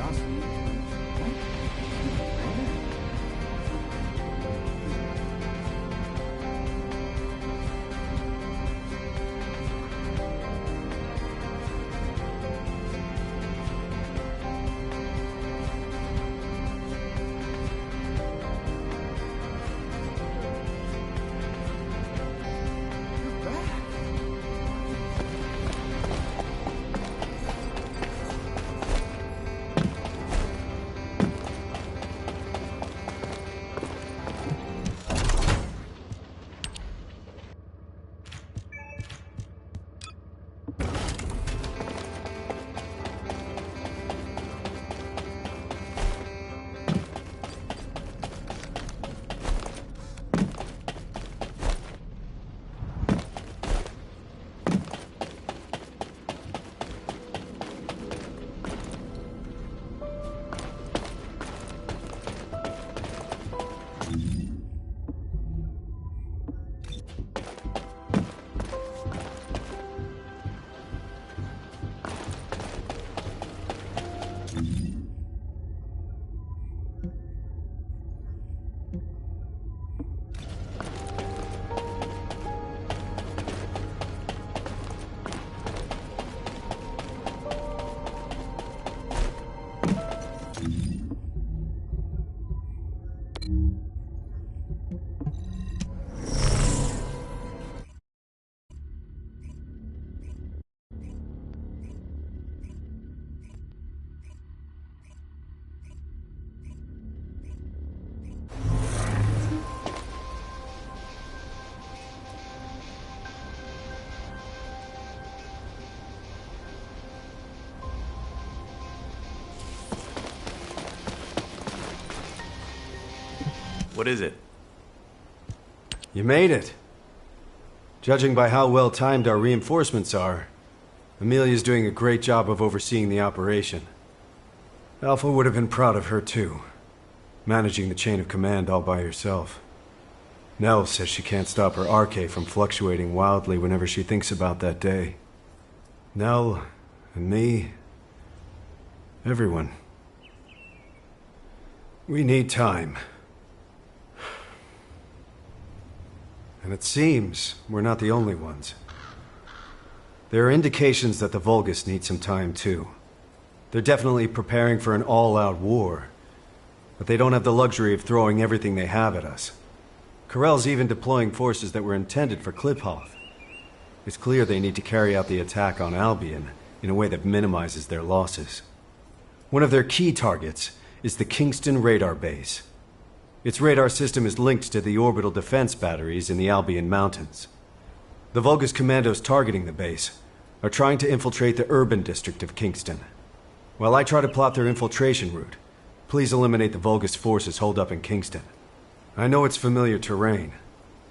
curiosity. What is it? You made it. Judging by how well timed our reinforcements are, Amelia's doing a great job of overseeing the operation. Alpha would have been proud of her too, managing the chain of command all by herself. Nell says she can't stop her RK from fluctuating wildly whenever she thinks about that day. Nell, and me, everyone. We need time. And it seems we're not the only ones. There are indications that the Vulgus need some time too. They're definitely preparing for an all-out war, but they don't have the luxury of throwing everything they have at us. Corell's even deploying forces that were intended for Kliphoth. It's clear they need to carry out the attack on Albion in a way that minimizes their losses. One of their key targets is the Kingston radar base. Its radar system is linked to the orbital defense batteries in the Albion Mountains. The Vulgus commandos targeting the base are trying to infiltrate the urban district of Kingston. While I try to plot their infiltration route, please eliminate the Vulgus forces holed up in Kingston. I know it's familiar terrain,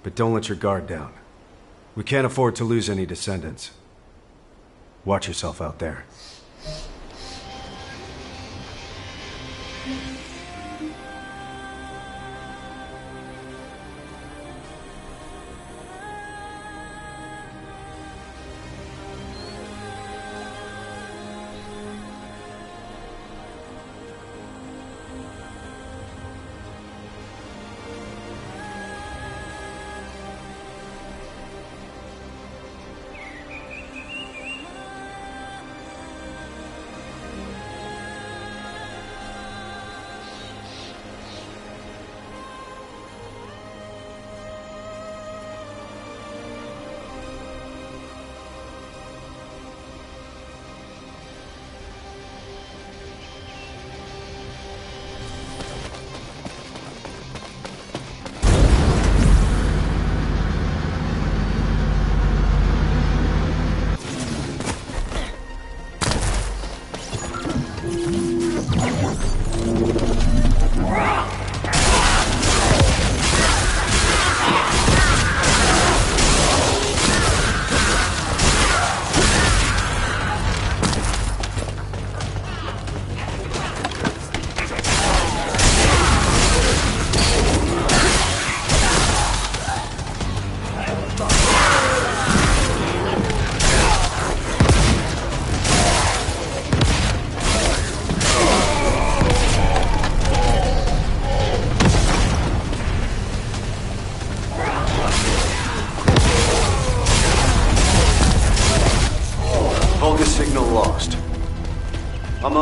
but don't let your guard down. We can't afford to lose any descendants. Watch yourself out there.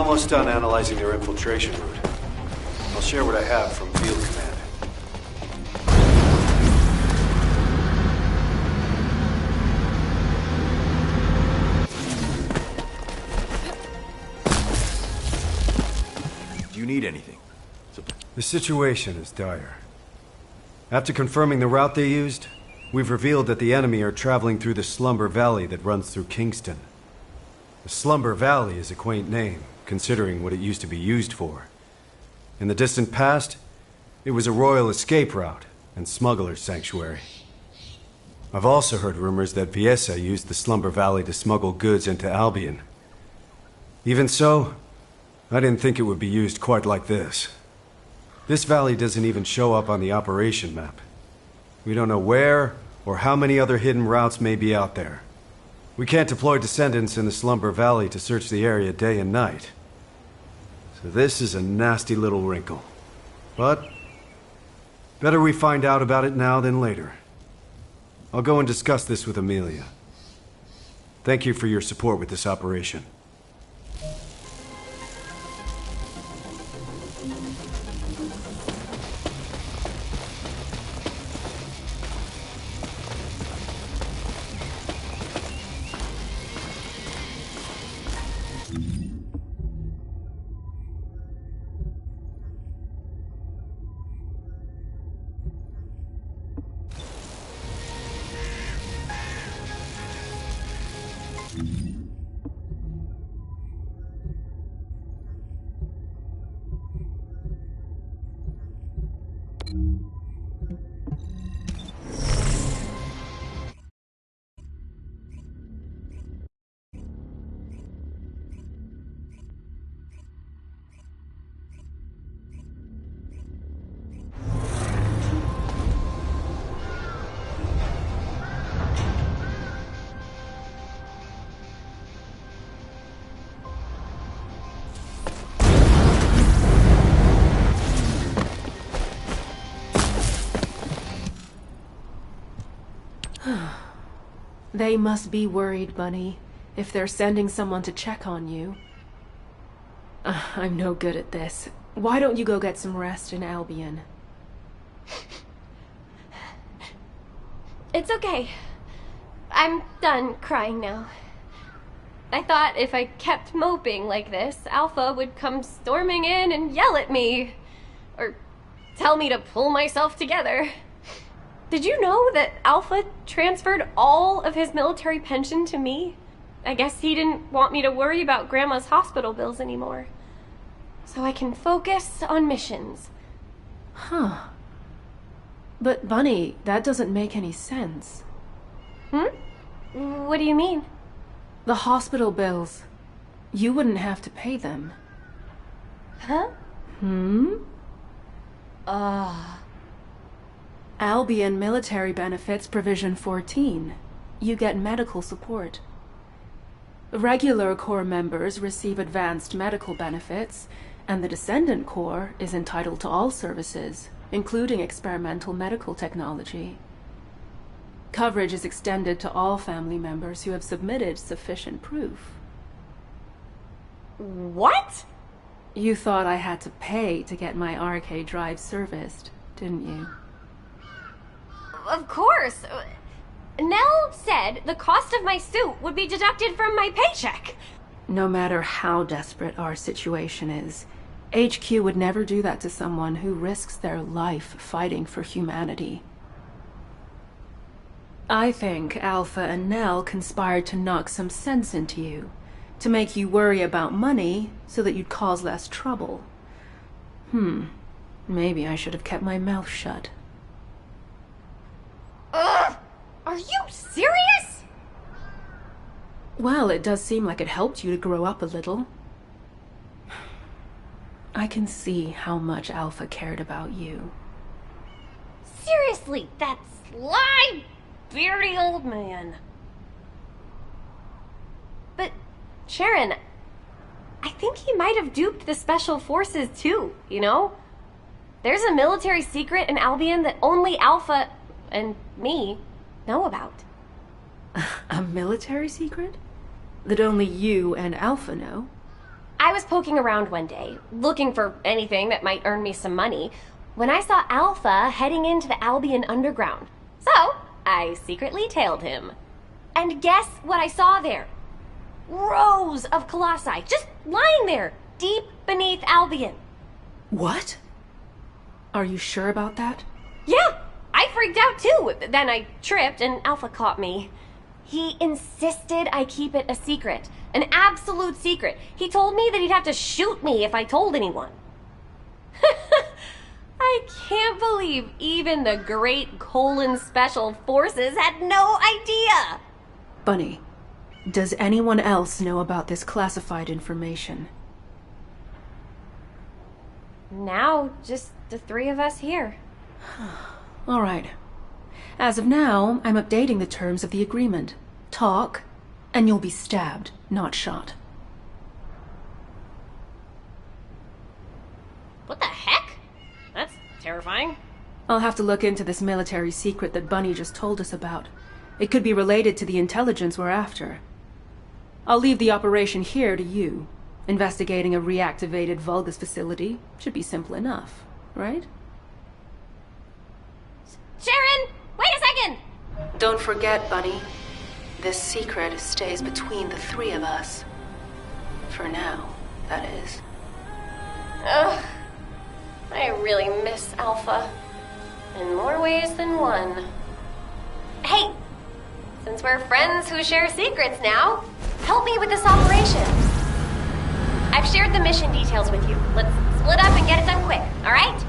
almost done analyzing their infiltration route. I'll share what I have from Field Command. Do you need anything? The situation is dire. After confirming the route they used, we've revealed that the enemy are traveling through the Slumber Valley that runs through Kingston. The Slumber Valley is a quaint name, considering what it used to be used for. In the distant past, it was a royal escape route and smuggler's sanctuary. I've also heard rumors that Viesa used the Slumber Valley to smuggle goods into Albion. Even so, I didn't think it would be used quite like this. This valley doesn't even show up on the operation map. We don't know where or how many other hidden routes may be out there. We can't deploy Descendants in the Slumber Valley to search the area day and night. So this is a nasty little wrinkle. But better we find out about it now than later. I'll go and discuss this with Amelia. Thank you for your support with this operation. They must be worried, Bunny, if they're sending someone to check on you. I'm no good at this. Why don't you go get some rest in Albion? It's okay. I'm done crying now. I thought if I kept moping like this, Alpha would come storming in and yell at me. Or tell me to pull myself together. Did you know that Alpha transferred all of his military pension to me? I guess he didn't want me to worry about Grandma's hospital bills anymore. So I can focus on missions. Huh. But Bunny, that doesn't make any sense. What do you mean? The hospital bills. You wouldn't have to pay them. Huh? Albion Military Benefits Provision 14. You get medical support. Regular Corps members receive advanced medical benefits, and the Descendant Corps is entitled to all services, including experimental medical technology. Coverage is extended to all family members who have submitted sufficient proof. What? You thought I had to pay to get my RK drive serviced, didn't you? Of course. Nell said the cost of my suit would be deducted from my paycheck. No matter how desperate our situation is, HQ would never do that to someone who risks their life fighting for humanity. I think Alpha and Nell conspired to knock some sense into you, to make you worry about money so that you'd cause less trouble. Maybe I should have kept my mouth shut. Ugh! Are you serious? Well, it does seem like it helped you to grow up a little. I can see how much Alpha cared about you. Seriously, that sly, beardy old man. But, Sharon, I think he might have duped the Special Forces too, you know? There's a military secret in Albion that only Alpha and me know about. A military secret? That only you and Alpha know? I was poking around one day, looking for anything that might earn me some money, when I saw Alpha heading into the Albion Underground. So, I secretly tailed him. And guess what I saw there? Rows of colossi, just lying there, deep beneath Albion. What? Are you sure about that? Yeah, I freaked out too. Then I tripped and Alpha caught me. He insisted I keep it a secret, an absolute secret. He told me that he'd have to shoot me if I told anyone. I can't believe even the great Special Forces had no idea. Bunny, does anyone else know about this classified information? Now, just the three of us here. All right. As of now, I'm updating the terms of the agreement. Talk, and you'll be stabbed, not shot. What the heck? That's terrifying. I'll have to look into this military secret that Bunny just told us about. It could be related to the intelligence we're after. I'll leave the operation here to you. Investigating a reactivated Vulgus facility should be simple enough, right? Sharon, wait a second! Don't forget, Bunny. This secret stays between the three of us. For now, that is. Ugh. I really miss Alpha. In more ways than one. Hey! Since we're friends who share secrets now, help me with this operation. I've shared the mission details with you. Let's split up and get it done quick, alright?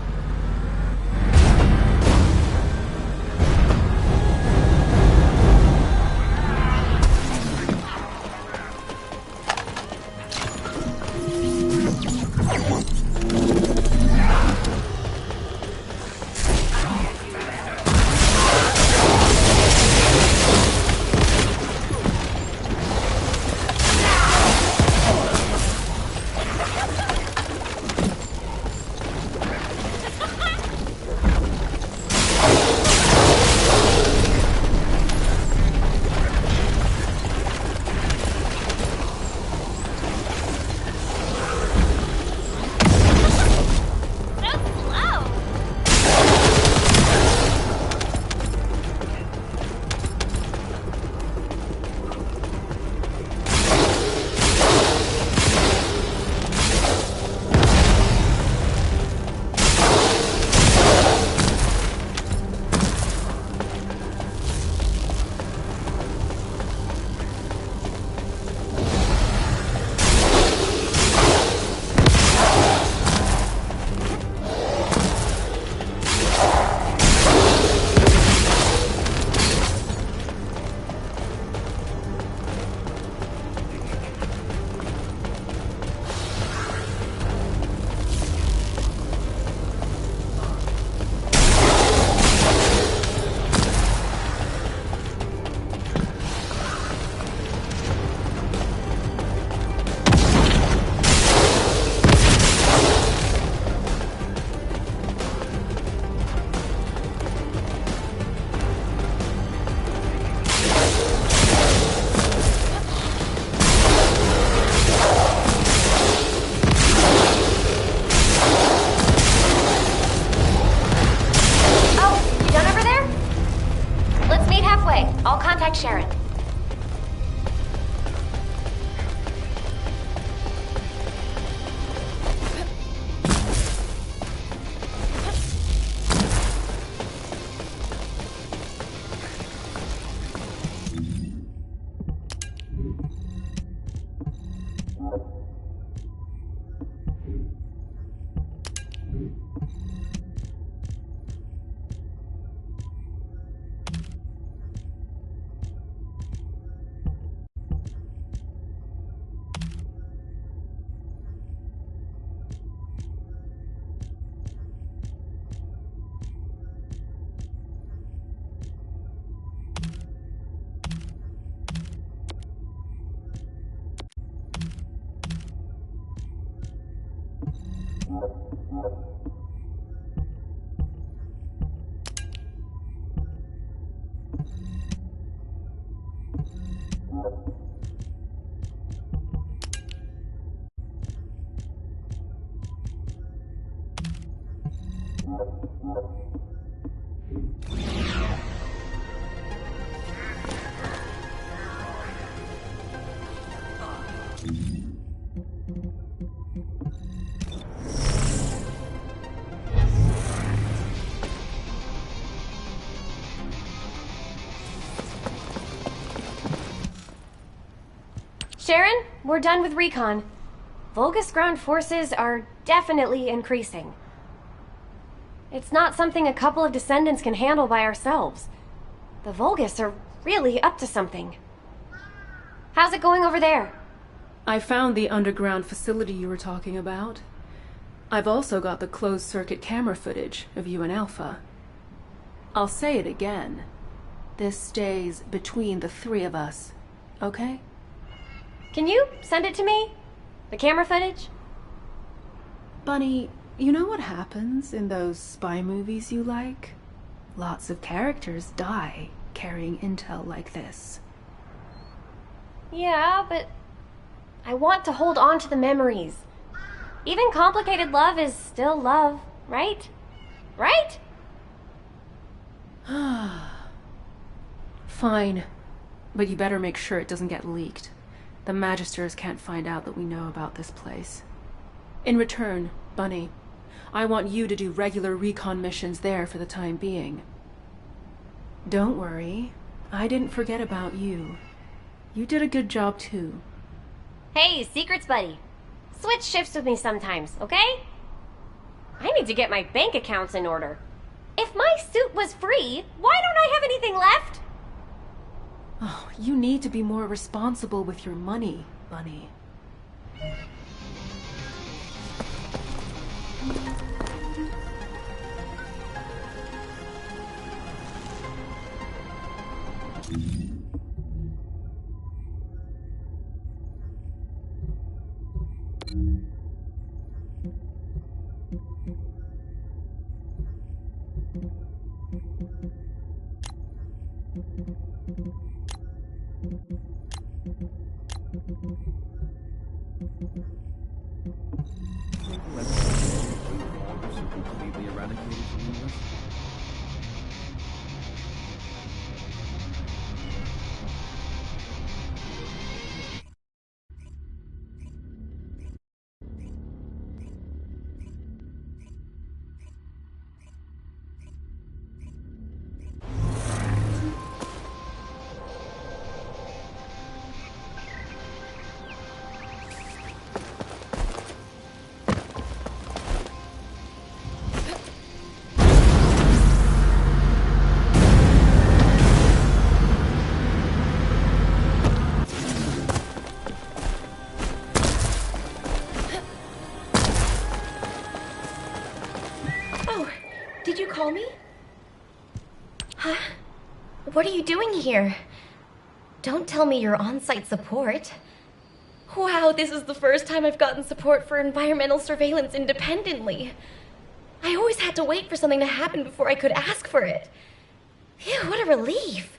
I'll contact Sharon. Sharon, we're done with recon. Vulgus ground forces are definitely increasing. It's not something a couple of Descendants can handle by ourselves. The Vulgus are really up to something. How's it going over there? I found the underground facility you were talking about. I've also got the closed-circuit camera footage of you and Alpha. I'll say it again. This stays between the three of us, okay? Can you send it to me? The camera footage? Bunny, you know what happens in those spy movies you like? Lots of characters die carrying intel like this. Yeah, but I want to hold on to the memories. Even complicated love is still love, right? Right? Fine, but you better make sure it doesn't get leaked. The Magisters can't find out that we know about this place. In return, Bunny, I want you to do regular recon missions there for the time being. Don't worry, I didn't forget about you. You did a good job too. Hey, secrets buddy. Switch shifts with me sometimes, okay? I need to get my bank accounts in order. If my suit was free, why don't I have anything left? Oh, you need to be more responsible with your money, Bunny. Completely eradicated from the universe? Did you call me? Huh? What are you doing here? Don't tell me you're on-site support. Wow, this is the first time I've gotten support for environmental surveillance independently. I always had to wait for something to happen before I could ask for it. Phew, what a relief.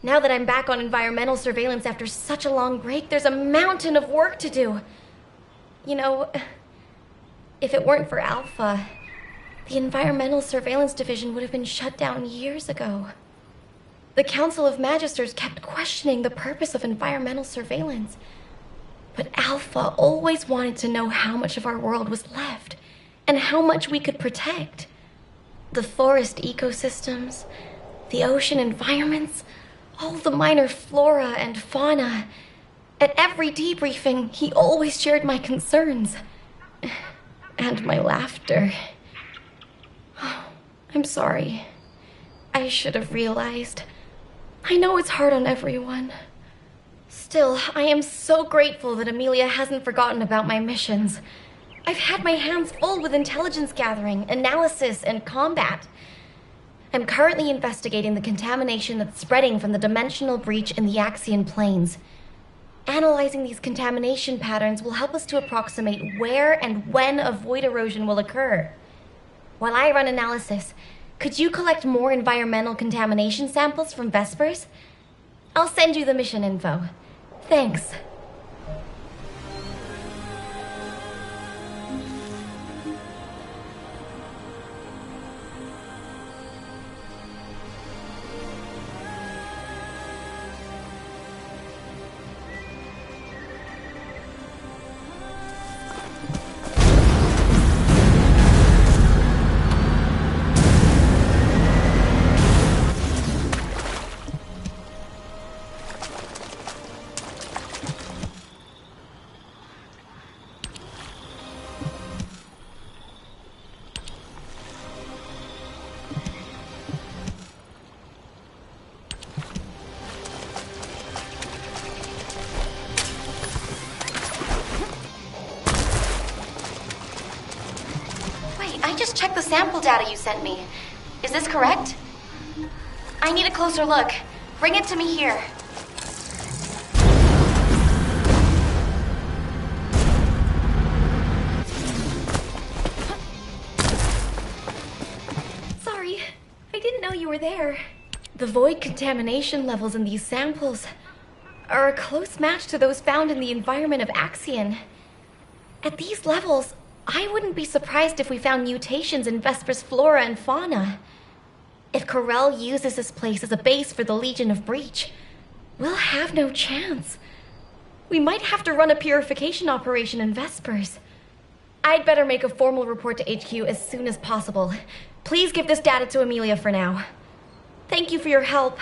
Now that I'm back on environmental surveillance after such a long break, there's a mountain of work to do. You know, if it weren't for Alpha, the Environmental Surveillance Division would have been shut down years ago. The Council of Magisters kept questioning the purpose of environmental surveillance. But Alpha always wanted to know how much of our world was left, and how much we could protect. The forest ecosystems, the ocean environments, all the minor flora and fauna. At every debriefing, he always shared my concerns. And my laughter. I'm sorry. I should have realized. I know it's hard on everyone. Still, I am so grateful that Amelia hasn't forgotten about my missions. I've had my hands full with intelligence gathering, analysis, and combat. I'm currently investigating the contamination that's spreading from the dimensional breach in the Axian plains. Analyzing these contamination patterns will help us to approximate where and when a void erosion will occur. While I run analysis, could you collect more environmental contamination samples from Vespers? I'll send you the mission info. Thanks. I just checked the sample data you sent me. Is this correct? I need a closer look. Bring it to me here. Sorry, I didn't know you were there. The void contamination levels in these samples are a close match to those found in the environment of Axion. At these levels, I wouldn't be surprised if we found mutations in Vesper's flora and fauna. If Corel uses this place as a base for the Legion of Breach, we'll have no chance. We might have to run a purification operation in Vespers. I'd better make a formal report to HQ as soon as possible. Please give this data to Amelia for now. Thank you for your help.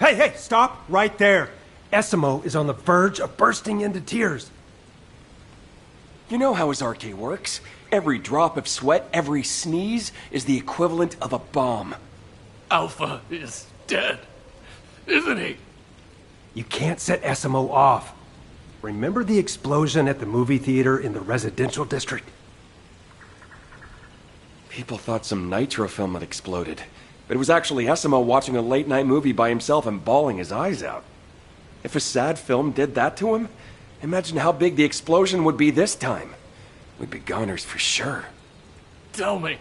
Hey, stop right there. Essimo is on the verge of bursting into tears. You know how his RK works. Every drop of sweat, every sneeze is the equivalent of a bomb. Alpha is dead, isn't he? You can't set Essimo off. Remember the explosion at the movie theater in the residential district? People thought some nitro film had exploded. But it was actually Essimo watching a late-night movie by himself and bawling his eyes out. If a sad film did that to him, imagine how big the explosion would be this time. We'd be goners for sure. Tell me,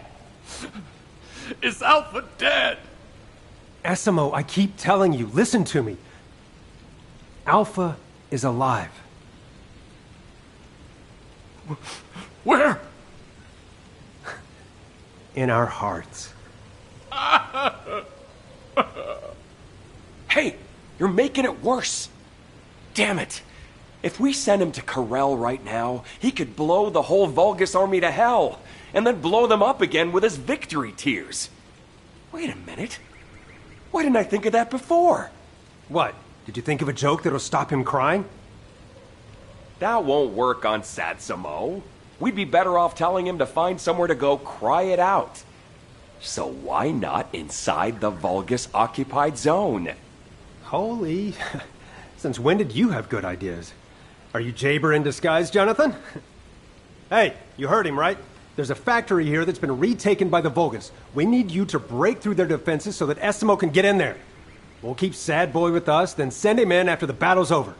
is Alpha dead? Essimo, I keep telling you, listen to me. Alpha is alive. Where? In our hearts. Hey, you're making it worse. Damn it. If we send him to Corel right now, he could blow the whole Vulgus army to hell, and then blow them up again with his victory tears. Wait a minute. Why didn't I think of that before? What? Did you think of a joke that'll stop him crying? That won't work on Satsamo. We'd be better off telling him to find somewhere to go cry it out. So why not inside the Vulgus-occupied zone? Holy... Since when did you have good ideas? Are you Jaber in disguise, Jonathan? Hey, you heard him, right? There's a factory here that's been retaken by the Vulgus. We need you to break through their defenses so that Essimo can get in there. We'll keep Sad Boy with us, then send him in after the battle's over.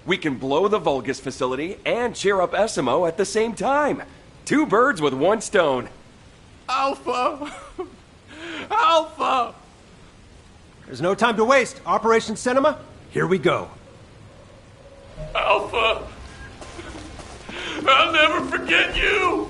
We can blow the Vulgus facility and cheer up Essimo at the same time. 2 birds with 1 stone. Alpha! Alpha! There's no time to waste. Operation Cinema, here we go. Alpha! I'll never forget you!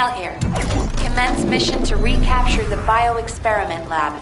Cornell here. Commence mission to recapture the bioexperiment lab.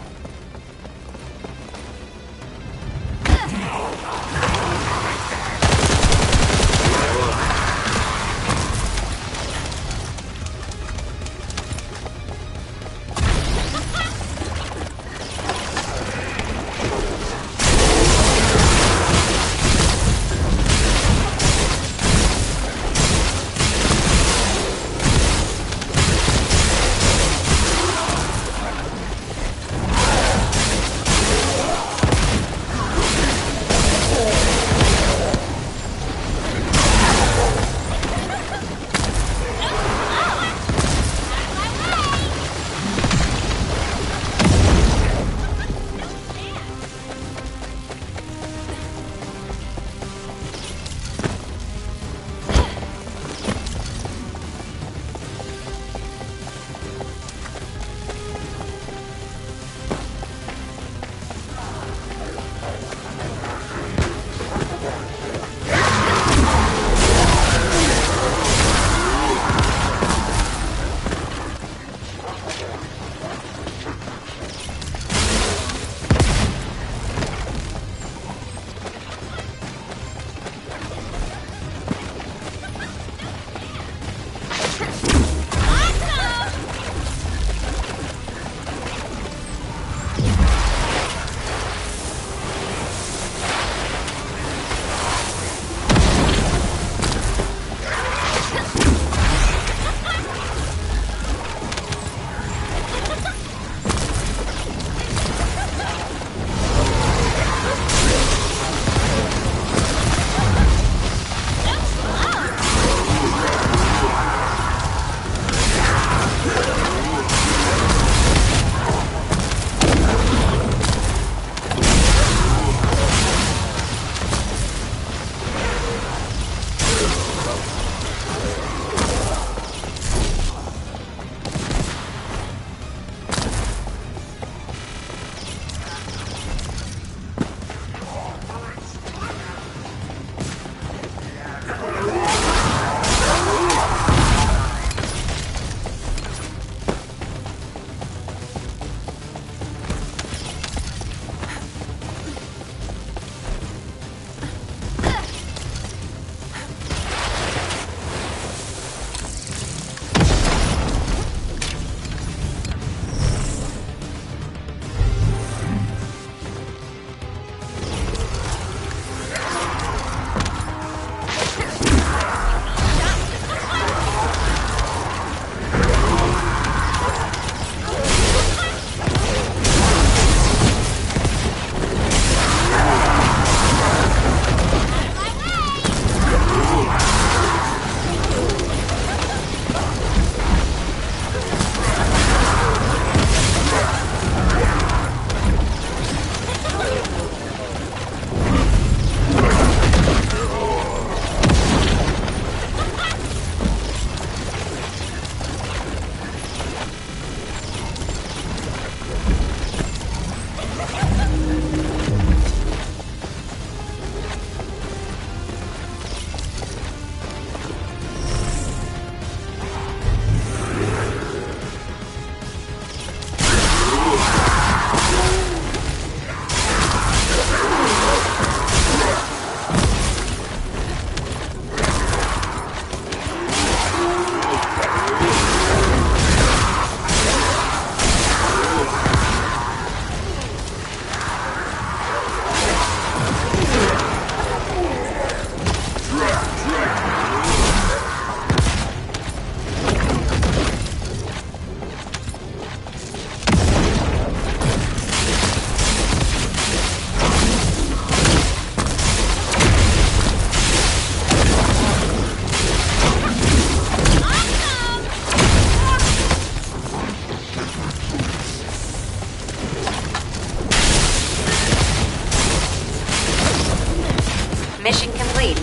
Mission complete.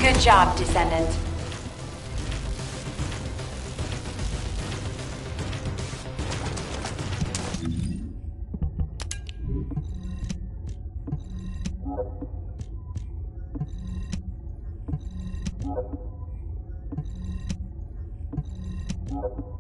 Good job, Descendant. You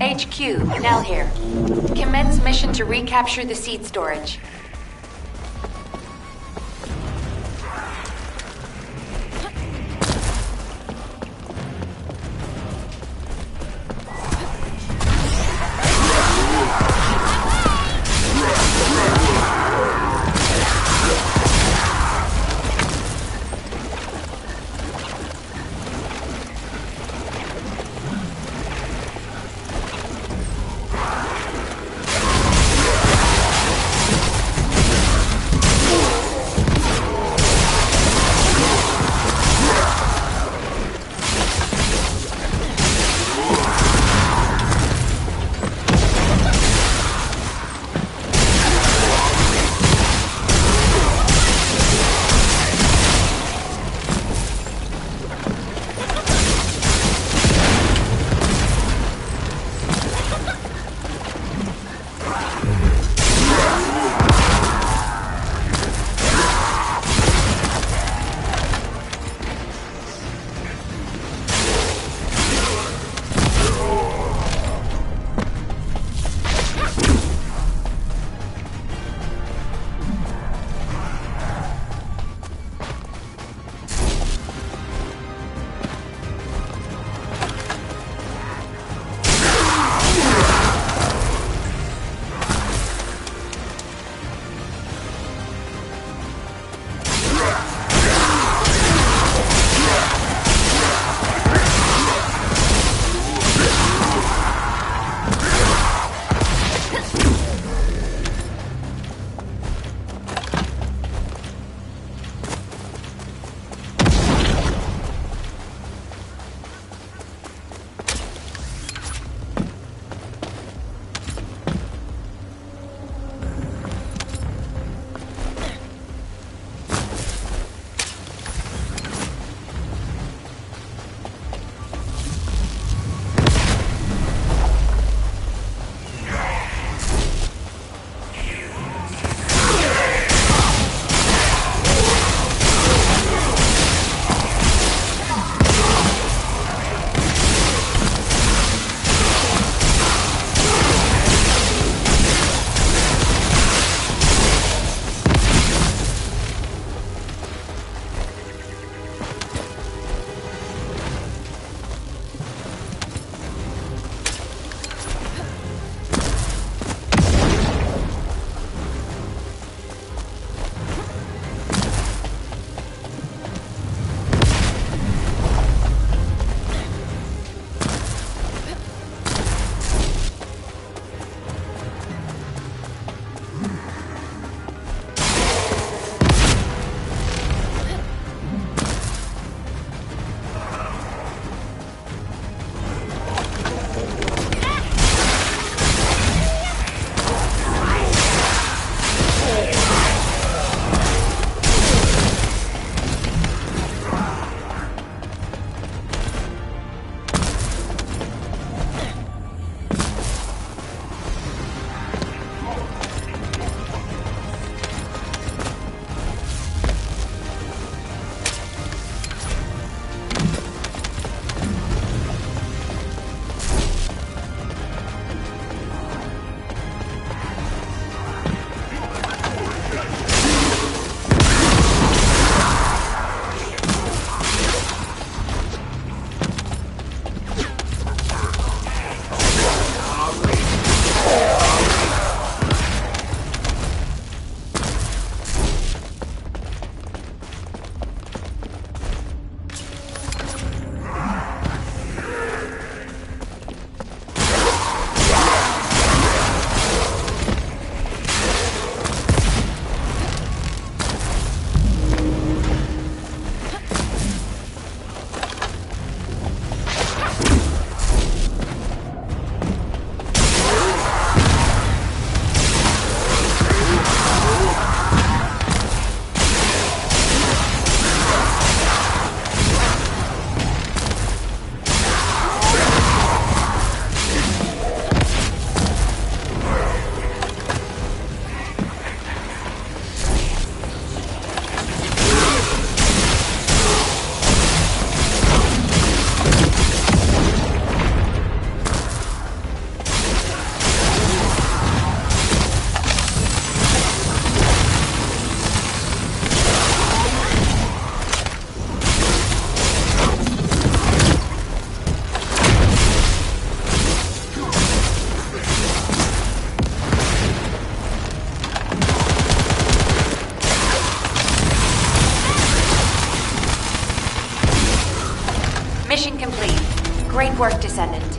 HQ, Nell here. Commence mission to recapture the seed storage. Mission complete. Great work, Descendant.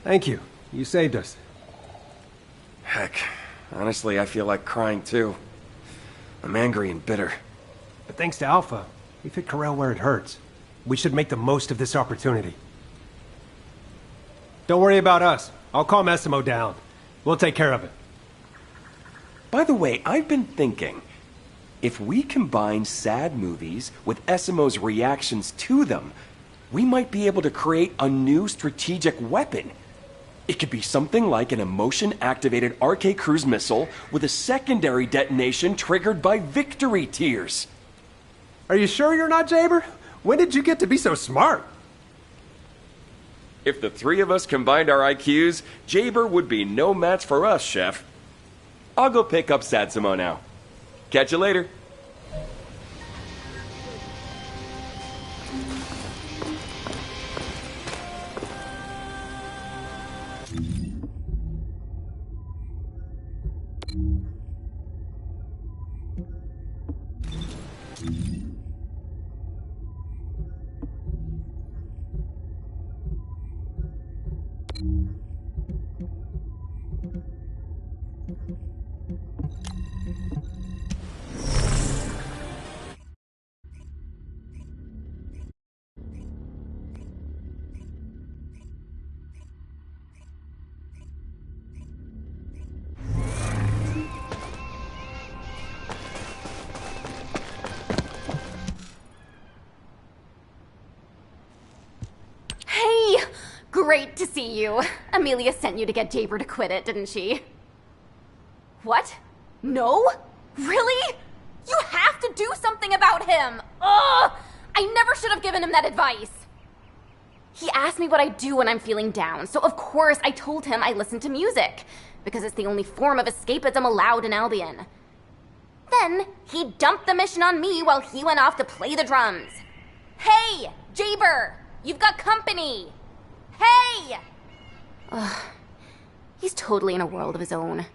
Thank you. You saved us. Heck, honestly, I feel like crying too. I'm angry and bitter. But thanks to Alpha, we've hit Corel where it hurts. We should make the most of this opportunity. Don't worry about us. I'll calm Essimo down. We'll take care of it. By the way, I've been thinking, if we combine sad movies with Essimo's reactions to them, we might be able to create a new strategic weapon. It could be something like an emotion-activated RK cruise missile with a secondary detonation triggered by victory tears. Are you sure you're not Jaber? When did you get to be so smart? If the three of us combined our IQs, Jaber would be no match for us, Chef. I'll go pick up Satsuma now. Catch you later. Great to see you. Amelia sent you to get Jaber to quit it, didn't she? What? No? Really? You have to do something about him! Ugh! I never should have given him that advice. He asked me what I do when I'm feeling down, so of course I told him I listen to music, because it's the only form of escapism allowed in Albion. Then, he dumped the mission on me while he went off to play the drums. Hey, Jaber! You've got company! Hey! Ugh. He's totally in a world of his own.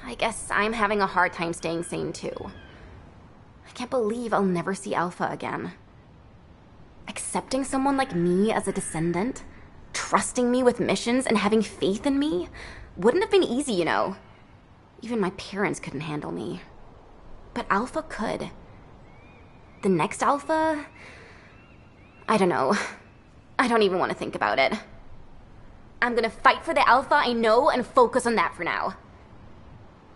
I guess I'm having a hard time staying sane too. I can't believe I'll never see Alpha again. Except accepting someone like me as a descendant, trusting me with missions and having faith in me, wouldn't have been easy, you know. Even my parents couldn't handle me. But Alpha could. The next Alpha? I don't know. I don't even want to think about it. I'm gonna fight for the Alpha I know and focus on that for now.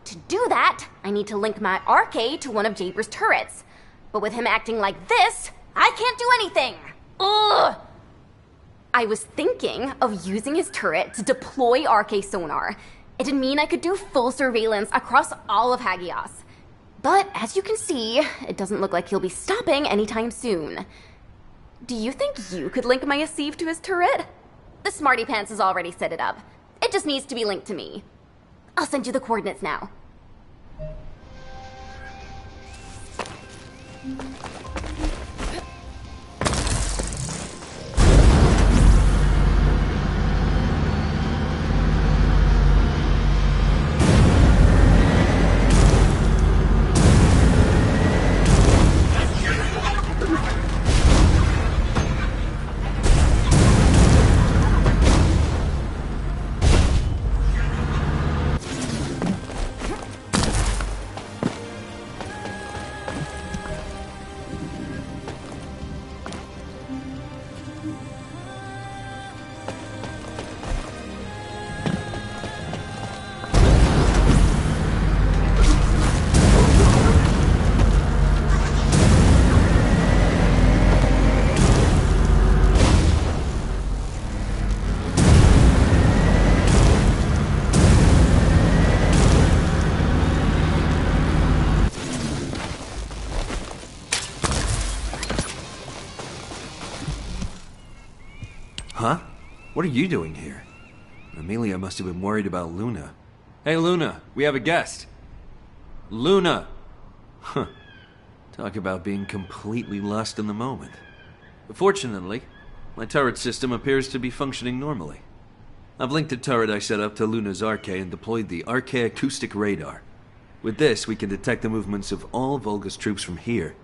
To do that, I need to link my RK to one of Jaber's turrets. But with him acting like this, I can't do anything! Ugh! I was thinking of using his turret to deploy RK sonar. It'd mean I could do full surveillance across all of Hagios. But as you can see, it doesn't look like he'll be stopping anytime soon. Do you think you could link my Asif to his turret? The Smarty Pants has already set it up. It just needs to be linked to me. I'll send you the coordinates now. Huh? What are you doing here? Amelia must have been worried about Luna. Hey, Luna, we have a guest. Luna! Huh. Talk about being completely lost in the moment. Fortunately, my turret system appears to be functioning normally. I've linked the turret I set up to Luna's RK and deployed the RK acoustic radar. With this, we can detect the movements of all Volga's troops from here.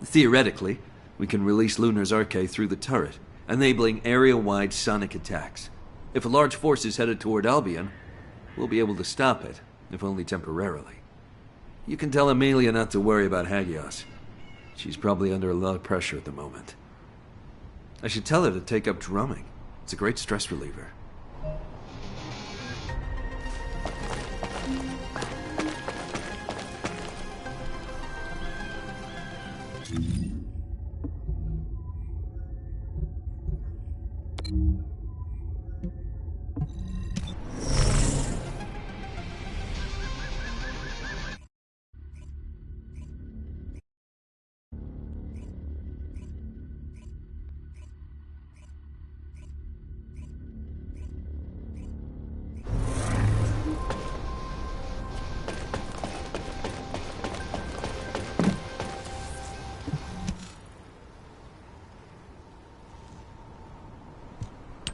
Theoretically, we can release Luna's RK through the turret, enabling area-wide sonic attacks. If a large force is headed toward Albion, we'll be able to stop it, if only temporarily. You can tell Amelia not to worry about Hagios. She's probably under a lot of pressure at the moment. I should tell her to take up drumming. It's a great stress reliever.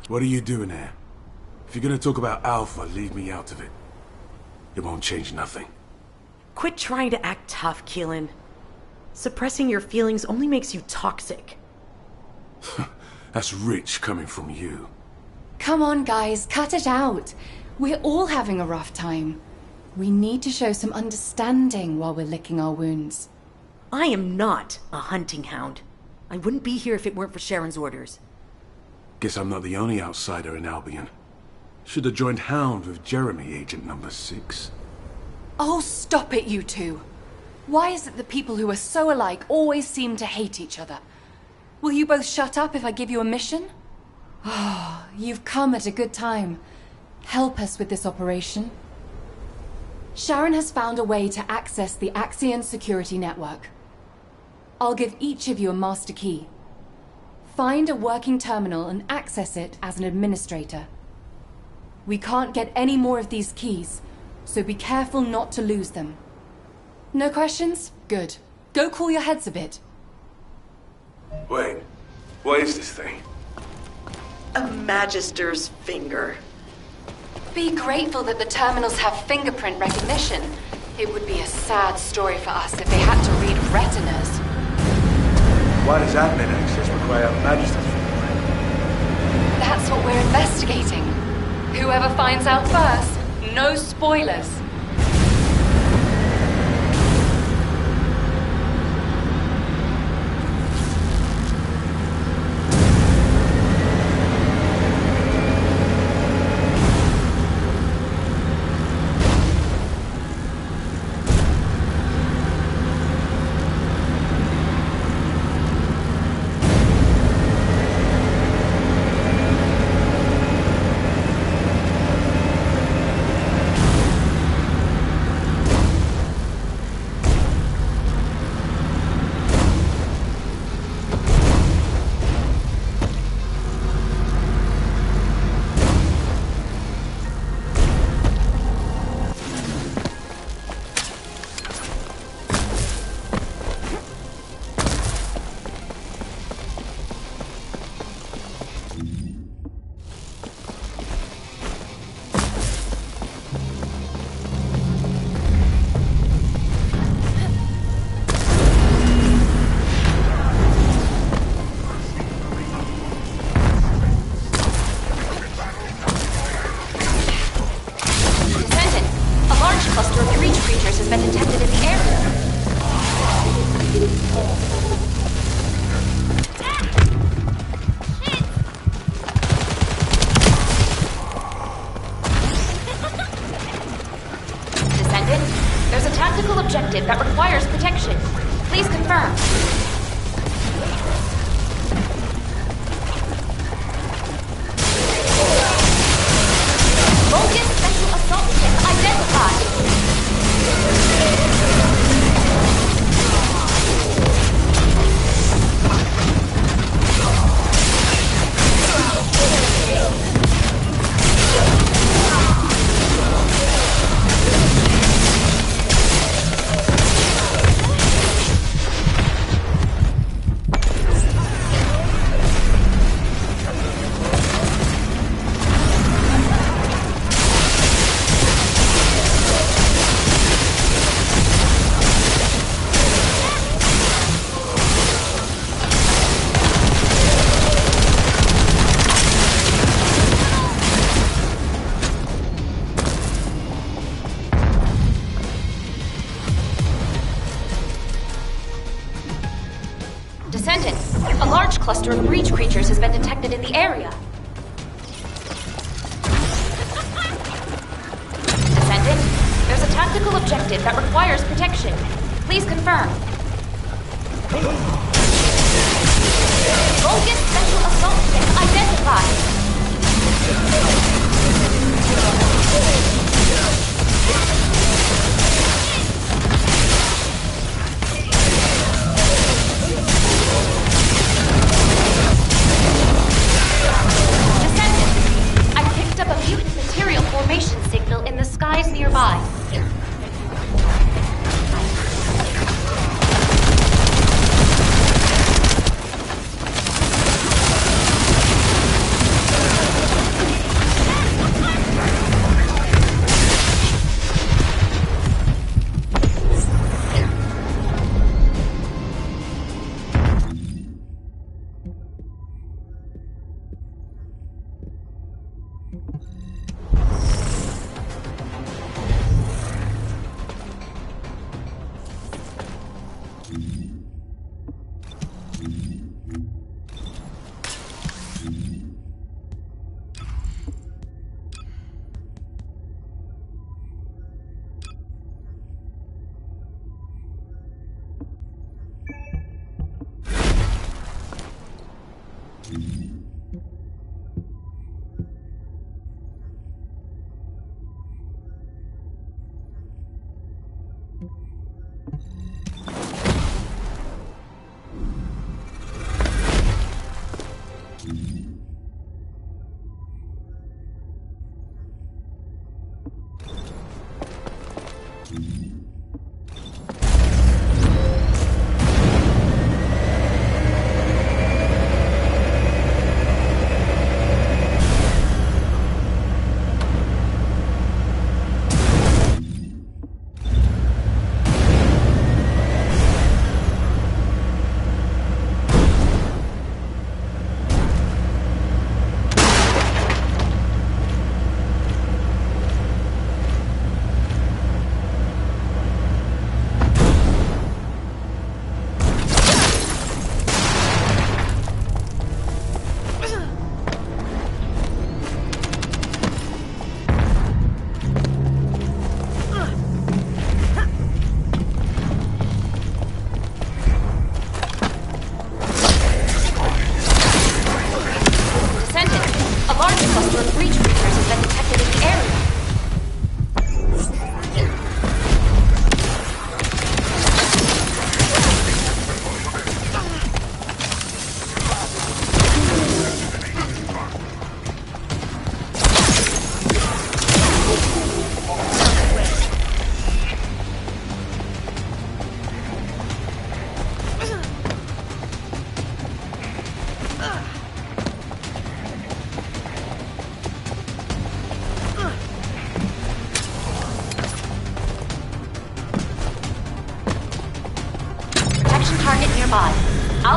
What are you doing here? If you're gonna talk about Alpha, leave me out of it. It won't change nothing. Quit trying to act tough, Keelan. Suppressing your feelings only makes you toxic. That's rich coming from you. Come on, guys, cut it out. We're all having a rough time. We need to show some understanding while we're licking our wounds. I am not a hunting hound. I wouldn't be here if it weren't for Sharon's orders. Guess I'm not the only outsider in Albion. Should have joined Hound with Jeremy, Agent number 6. Oh, stop it, you two. Why is it that people who are so alike always seem to hate each other? Will you both shut up if I give you a mission? Oh, you've come at a good time. Help us with this operation. Sharon has found a way to access the Axion security network. I'll give each of you a master key. Find a working terminal and access it as an administrator. We can't get any more of these keys, so be careful not to lose them. No questions? Good. Go cool your heads a bit. Wait, what is this thing? A Magister's finger. Be grateful that the terminals have fingerprint recognition. It would be a sad story for us if they had to read retinas. Why does admin access by a magistrate. That's what we're investigating. Whoever finds out first, no spoilers. That requires protection. Please confirm. Vulcan special assault ship identified. Descendant, a large cluster of breach creatures has been detected in the area. Descendant, there's a tactical objective that requires protection. Please confirm. Vulcan special assault ship identified. Formation signal in the skies nearby.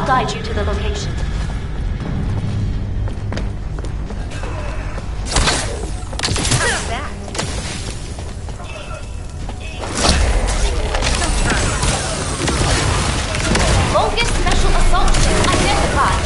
I'll guide you to the location. Vulgus Special Assault Ship identified.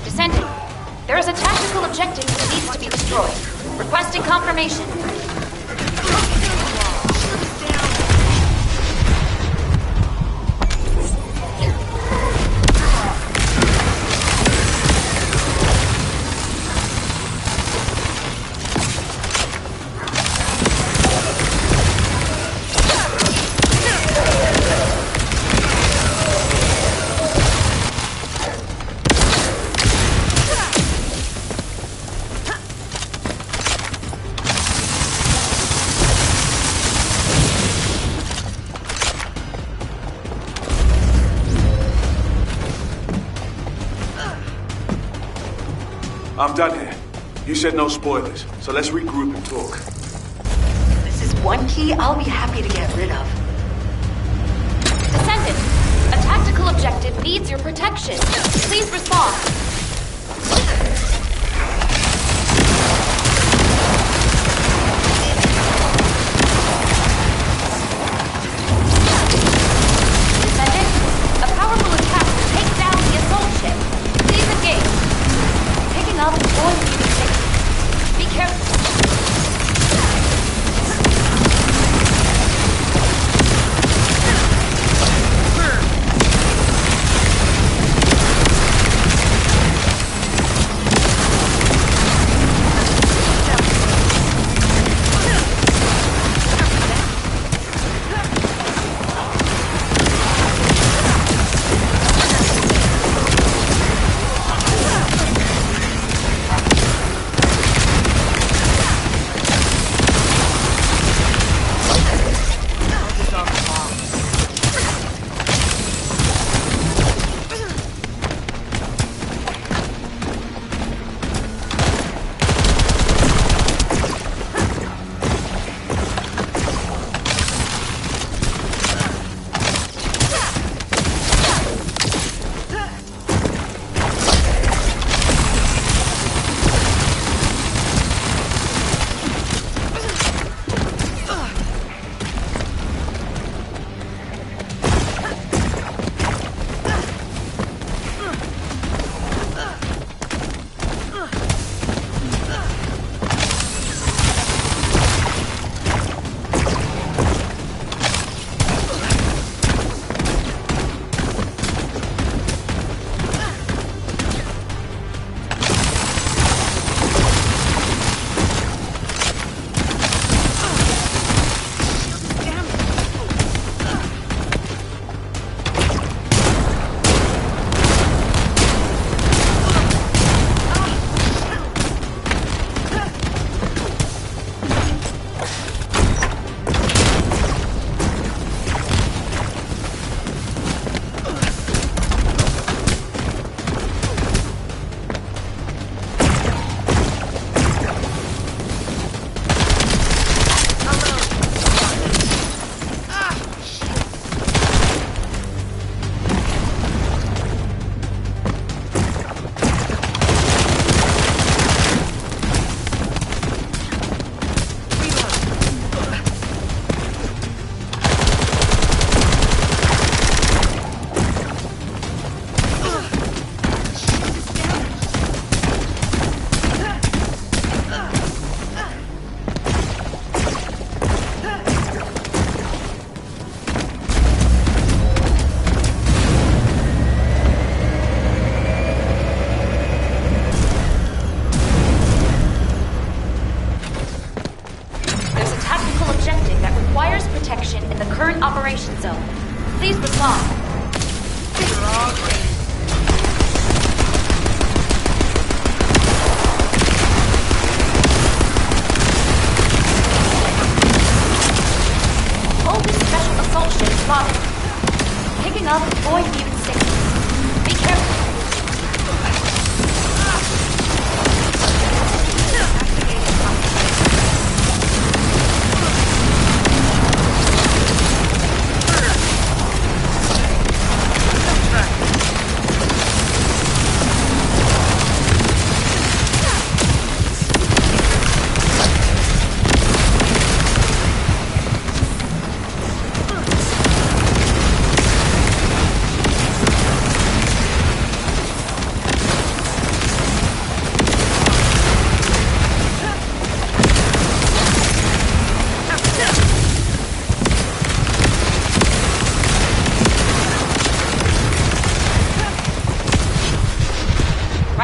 Descendant, there is a tactical objective that needs to be destroyed. Requesting confirmation. I'm done here. You said no spoilers, so let's regroup and talk. This is one key I'll be happy to get rid of. Descendant, a tactical objective needs your protection. Please respond. Descendant, a powerful attack will take down the assault ship. Please engage. Taking off is going to be ridiculous. Be careful.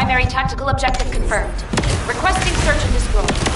Primary tactical objective confirmed. Requesting search and destroy.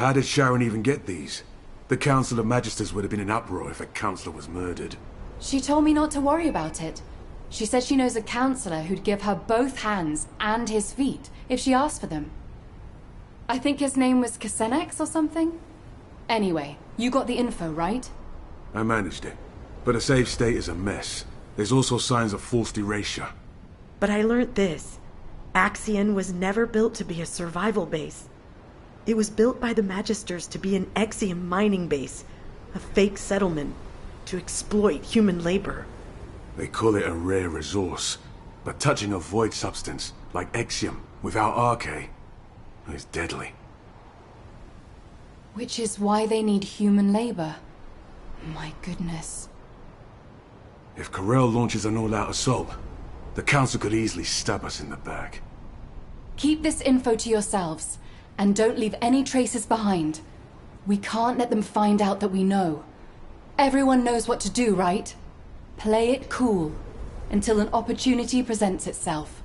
how did Sharon even get these? The Council of Magisters would have been in uproar if a councillor was murdered. She told me not to worry about it. She said she knows a counselor who'd give her both hands and his feet if she asked for them. I think his name was Kasenex or something? Anyway, you got the info, right? I managed it. But a safe state is a mess. There's also signs of forced erasure. But I learned this. Axion was never built to be a survival base. It was built by the Magisters to be an Exium mining base, a fake settlement, to exploit human labor. They call it a rare resource, but touching a void substance, like Exium, without Arche, is deadly. Which is why they need human labor. My goodness. If Corel launches an all-out assault, the Council could easily stab us in the back. Keep this info to yourselves, and don't leave any traces behind. We can't let them find out that we know. Everyone knows what to do, right? Play it cool, until an opportunity presents itself.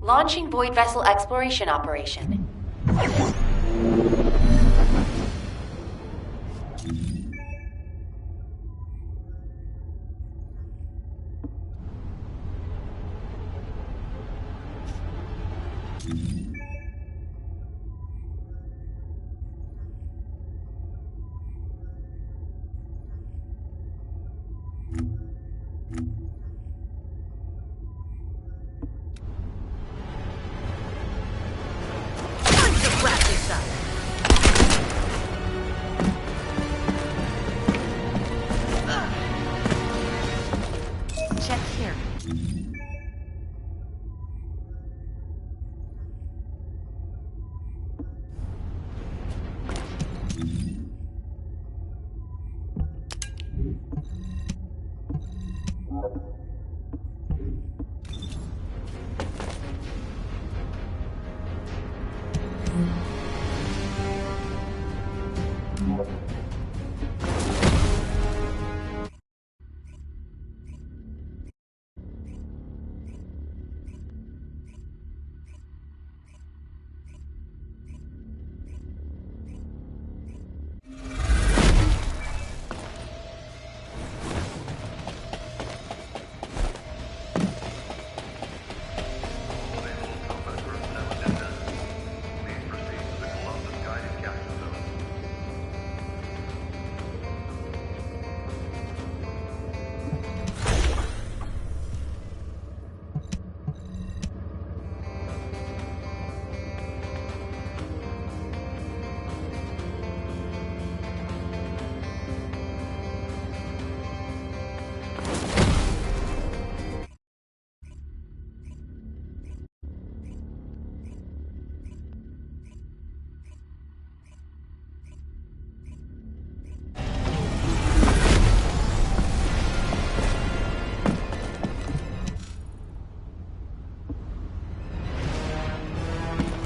Launching Void Vessel Exploration Operation.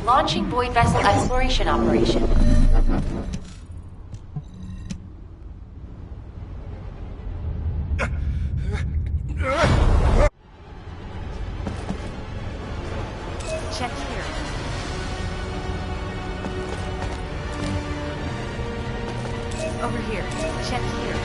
Launching void vessel exploration operation. Check here. Over here. Check here.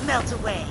Melt away.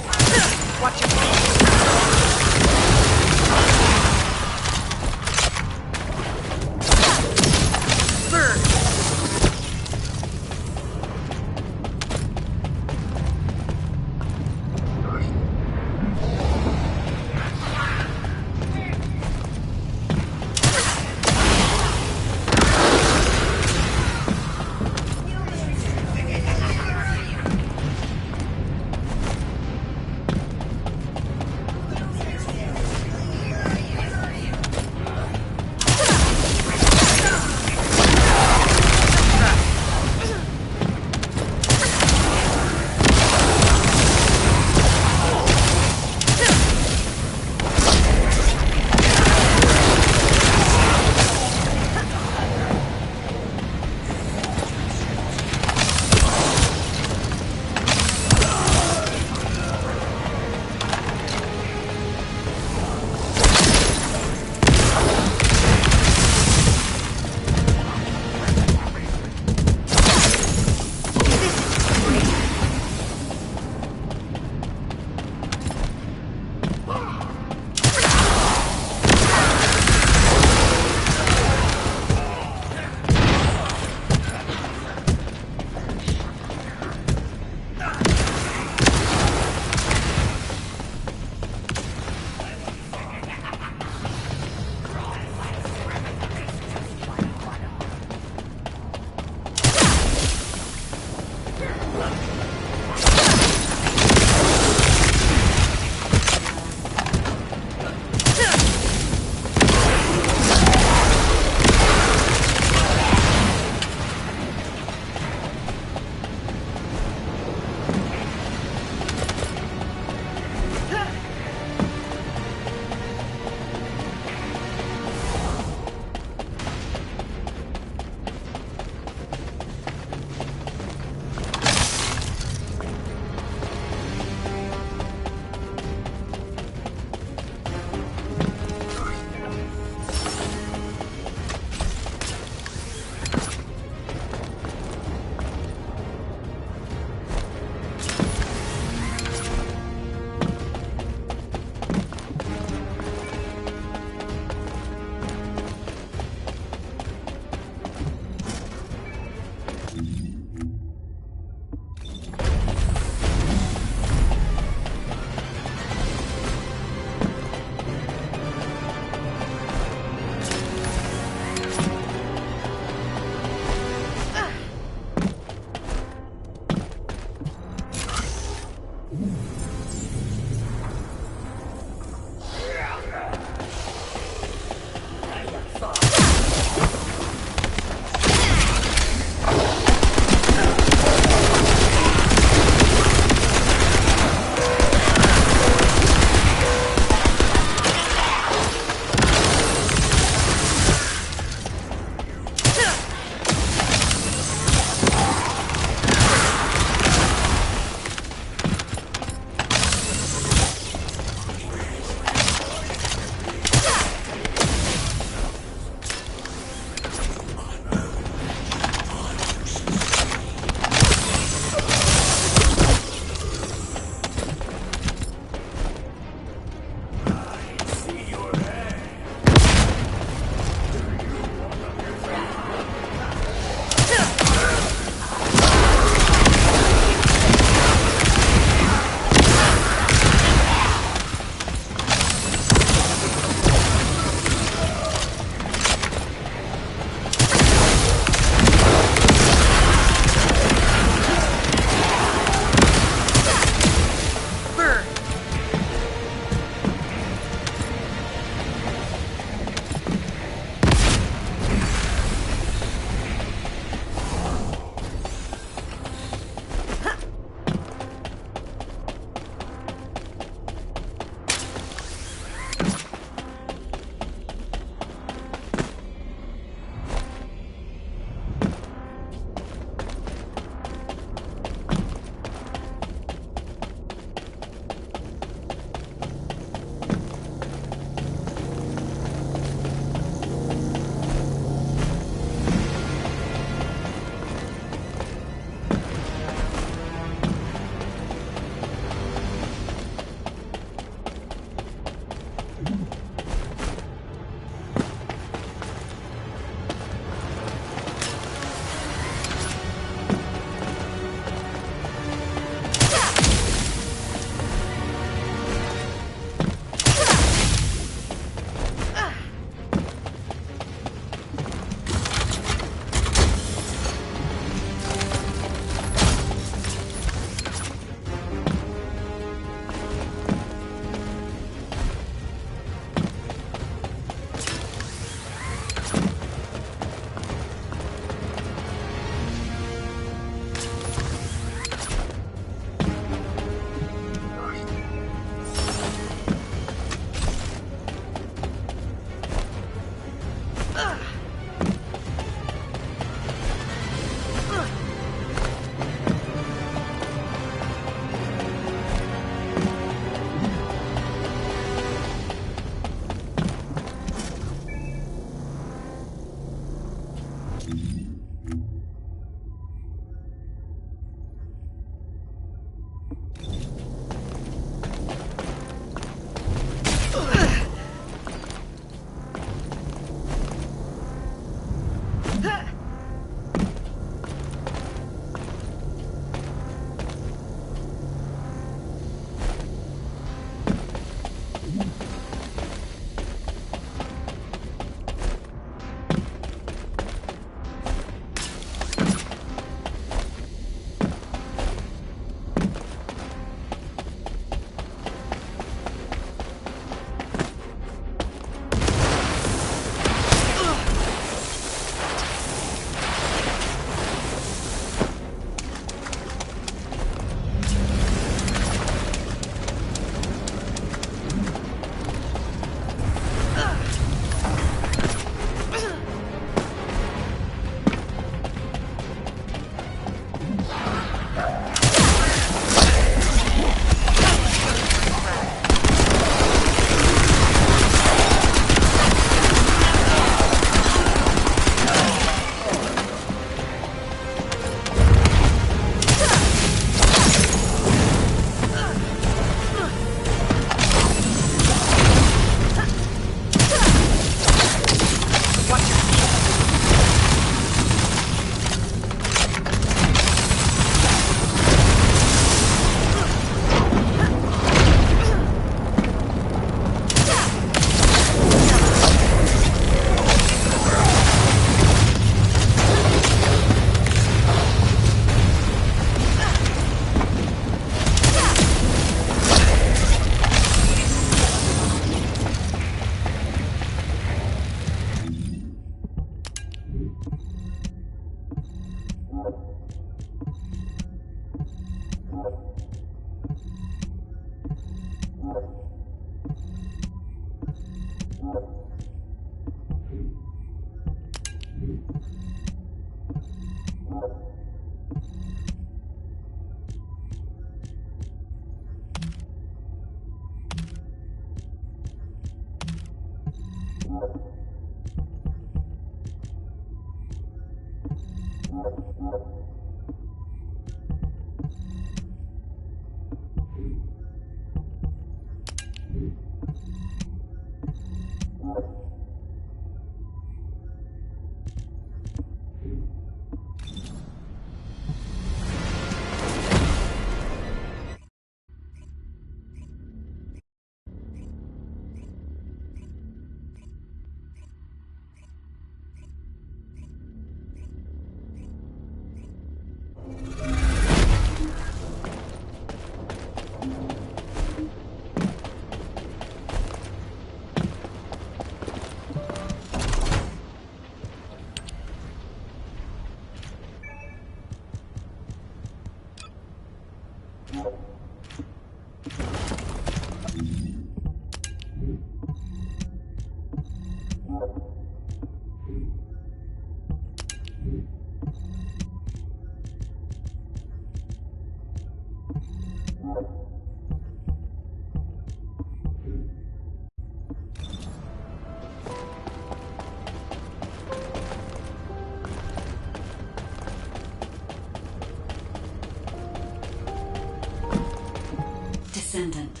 Descendant.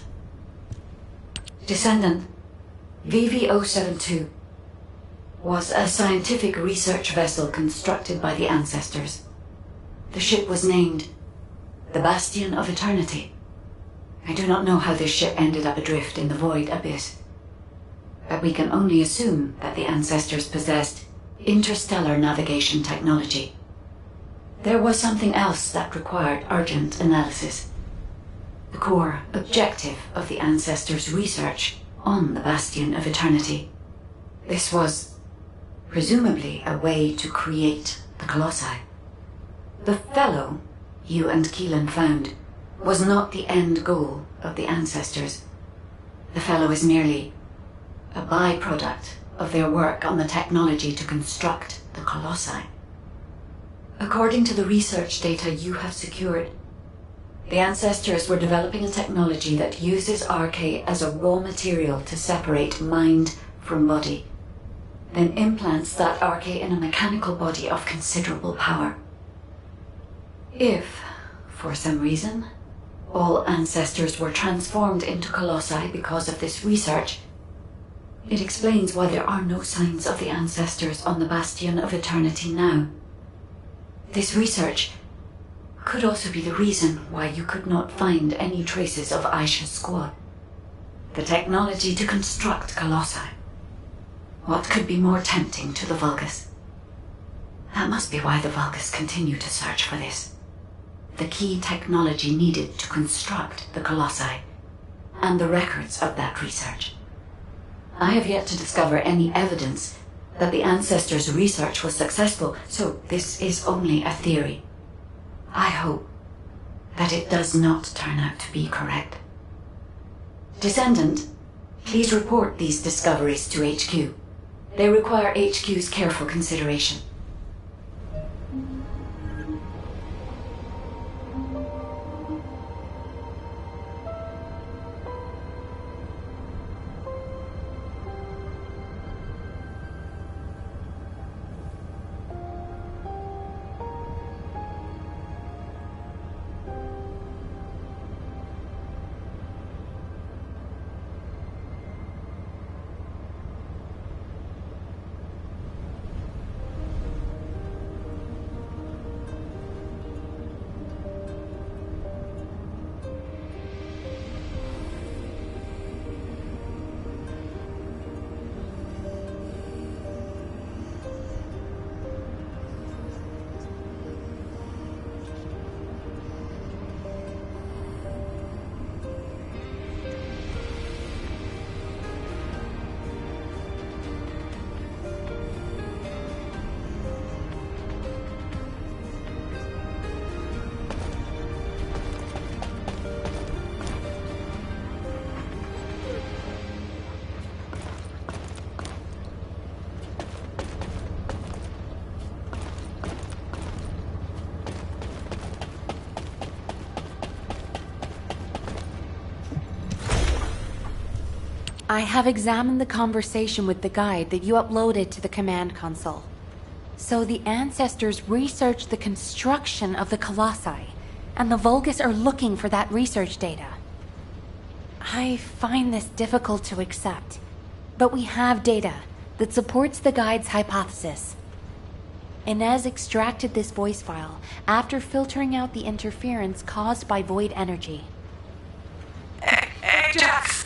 Descendant, VV-072, was a scientific research vessel constructed by the ancestors. The ship was named the Bastion of Eternity. I do not know how this ship ended up adrift in the void abyss, but we can only assume that the ancestors possessed interstellar navigation technology. There was something else that required urgent analysis. The core objective of the ancestors' research on the Bastion of Eternity. This was, presumably, a way to create the Colossi. The fellow you and Keelan found was not the end goal of the ancestors. The fellow is merely a byproduct of their work on the technology to construct the Colossi. According to the research data you have secured, the ancestors were developing a technology that uses RK as a raw material to separate mind from body, then implants that RK in a mechanical body of considerable power. If, for some reason, all ancestors were transformed into colossi because of this research, it explains why there are no signs of the ancestors on the Bastion of Eternity now. This research could also be the reason why you could not find any traces of Aisha's squad. The technology to construct colossi. What could be more tempting to the Vulgus? That must be why the Vulgus continue to search for this. The key technology needed to construct the colossi, and the records of that research. I have yet to discover any evidence that the ancestors' research was successful, so this is only a theory. I hope that it does not turn out to be correct. Descendant, please report these discoveries to HQ. They require HQ's careful consideration. I have examined the conversation with the guide that you uploaded to the command console. So the ancestors researched the construction of the colossi, and the Vulgus are looking for that research data. I find this difficult to accept, but we have data that supports the guide's hypothesis. Inez extracted this voice file after filtering out the interference caused by void energy. Ajax!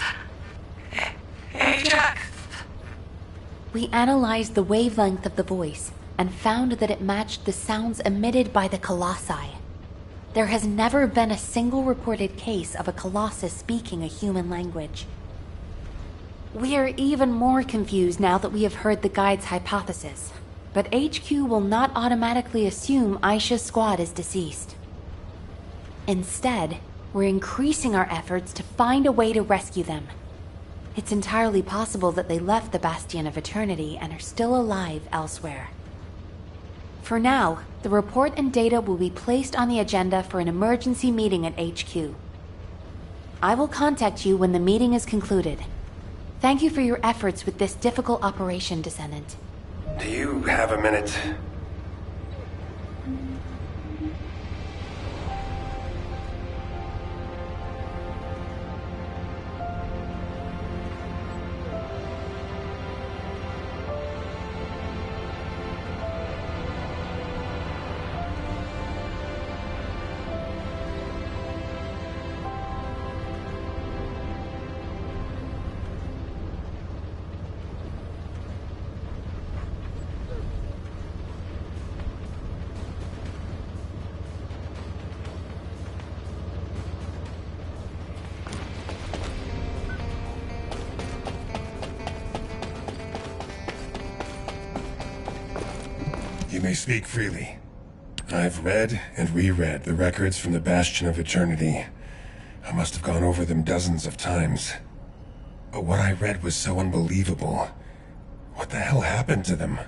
Ajax! We analyzed the wavelength of the voice and found that it matched the sounds emitted by the colossi. There has never been a single reported case of a colossus speaking a human language. We are even more confused now that we have heard the guide's hypothesis, but HQ will not automatically assume Aisha's squad is deceased. Instead, we're increasing our efforts to find a way to rescue them. It's entirely possible that they left the Bastion of Eternity and are still alive elsewhere. For now, the report and data will be placed on the agenda for an emergency meeting at HQ. I will contact you when the meeting is concluded. Thank you for your efforts with this difficult operation, Descendant. Do you have a minute? You may speak freely. I've read and reread the records from the Bastion of Eternity. I must have gone over them dozens of times. But what I read was so unbelievable. What the hell happened to them?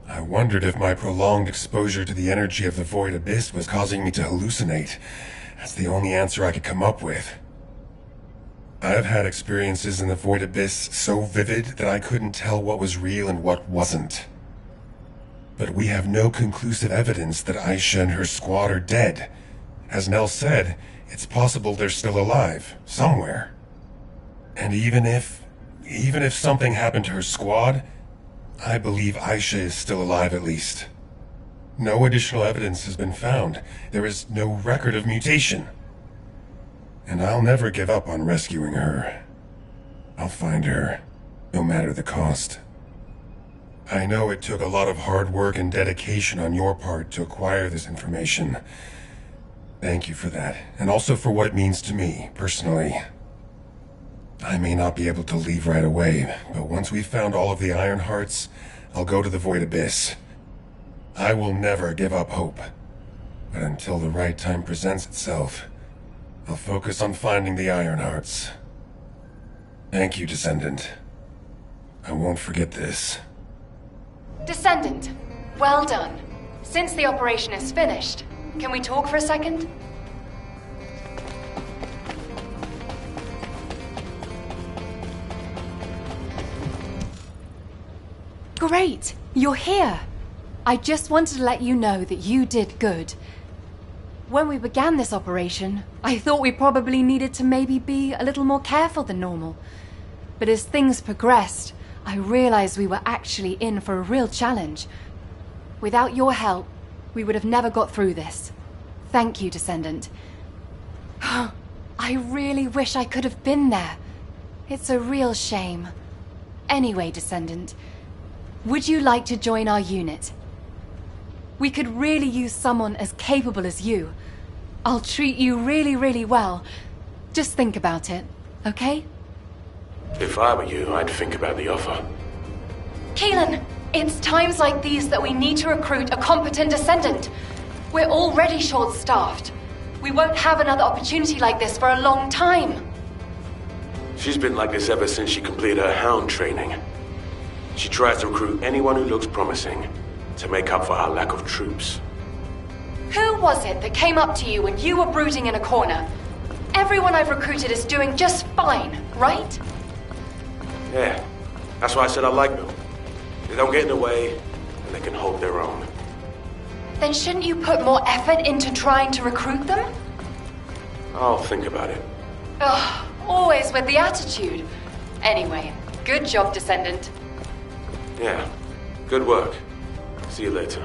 I wondered if my prolonged exposure to the energy of the Void Abyss was causing me to hallucinate. That's the only answer I could come up with. I've had experiences in the Void Abyss so vivid that I couldn't tell what was real and what wasn't. But we have no conclusive evidence that Aisha and her squad are dead. As Nell said, It's possible they're still alive, somewhere. And even if something happened to her squad, I believe Aisha is still alive at least. No additional evidence has been found. There is no record of mutation. And I'll never give up on rescuing her. I'll find her, no matter the cost. I know it took a lot of hard work and dedication on your part to acquire this information. Thank you for that, and also for what it means to me, personally. I may not be able to leave right away, but once we've found all of the Iron Hearts, I'll go to the Void Abyss. I will never give up hope. But until the right time presents itself, I'll focus on finding the Iron Hearts. Thank you, Descendant. I won't forget this. Descendant, well done. Since the operation is finished, can we talk for a second? Great! You're here! I just wanted to let you know that you did good. When we began this operation, I thought we probably needed to maybe be a little more careful than normal. But as things progressed, I realized we were actually in for a real challenge. Without your help, we would have never got through this. Thank you, Descendant. I really wish I could have been there. It's a real shame. Anyway, Descendant, would you like to join our unit? We could really use someone as capable as you. I'll treat you really, really well. Just think about it, okay? If I were you, I'd think about the offer. Keelan, it's times like these that we need to recruit a competent Descendant. We're already short-staffed. We won't have another opportunity like this for a long time. She's been like this ever since she completed her Hound training. She tries to recruit anyone who looks promising to make up for our lack of troops. Who was it that came up to you when you were brooding in a corner? Everyone I've recruited is doing just fine, right? Yeah, that's why I said I like them. They don't get in the way, and they can hold their own. Then shouldn't you put more effort into trying to recruit them? I'll think about it. Ugh, always with the attitude. Anyway, good job, Descendant. Yeah, good work. See you later.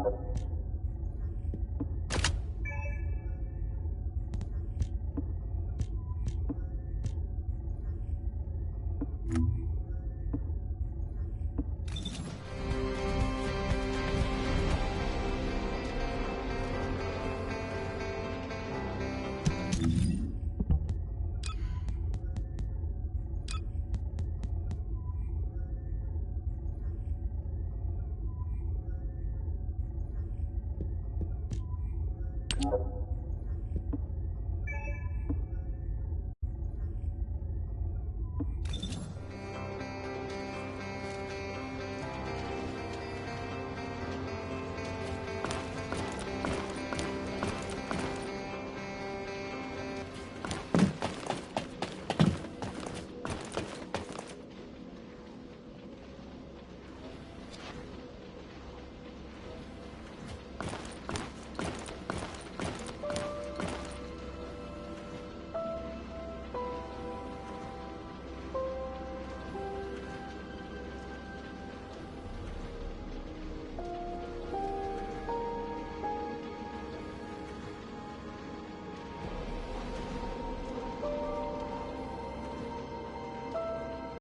You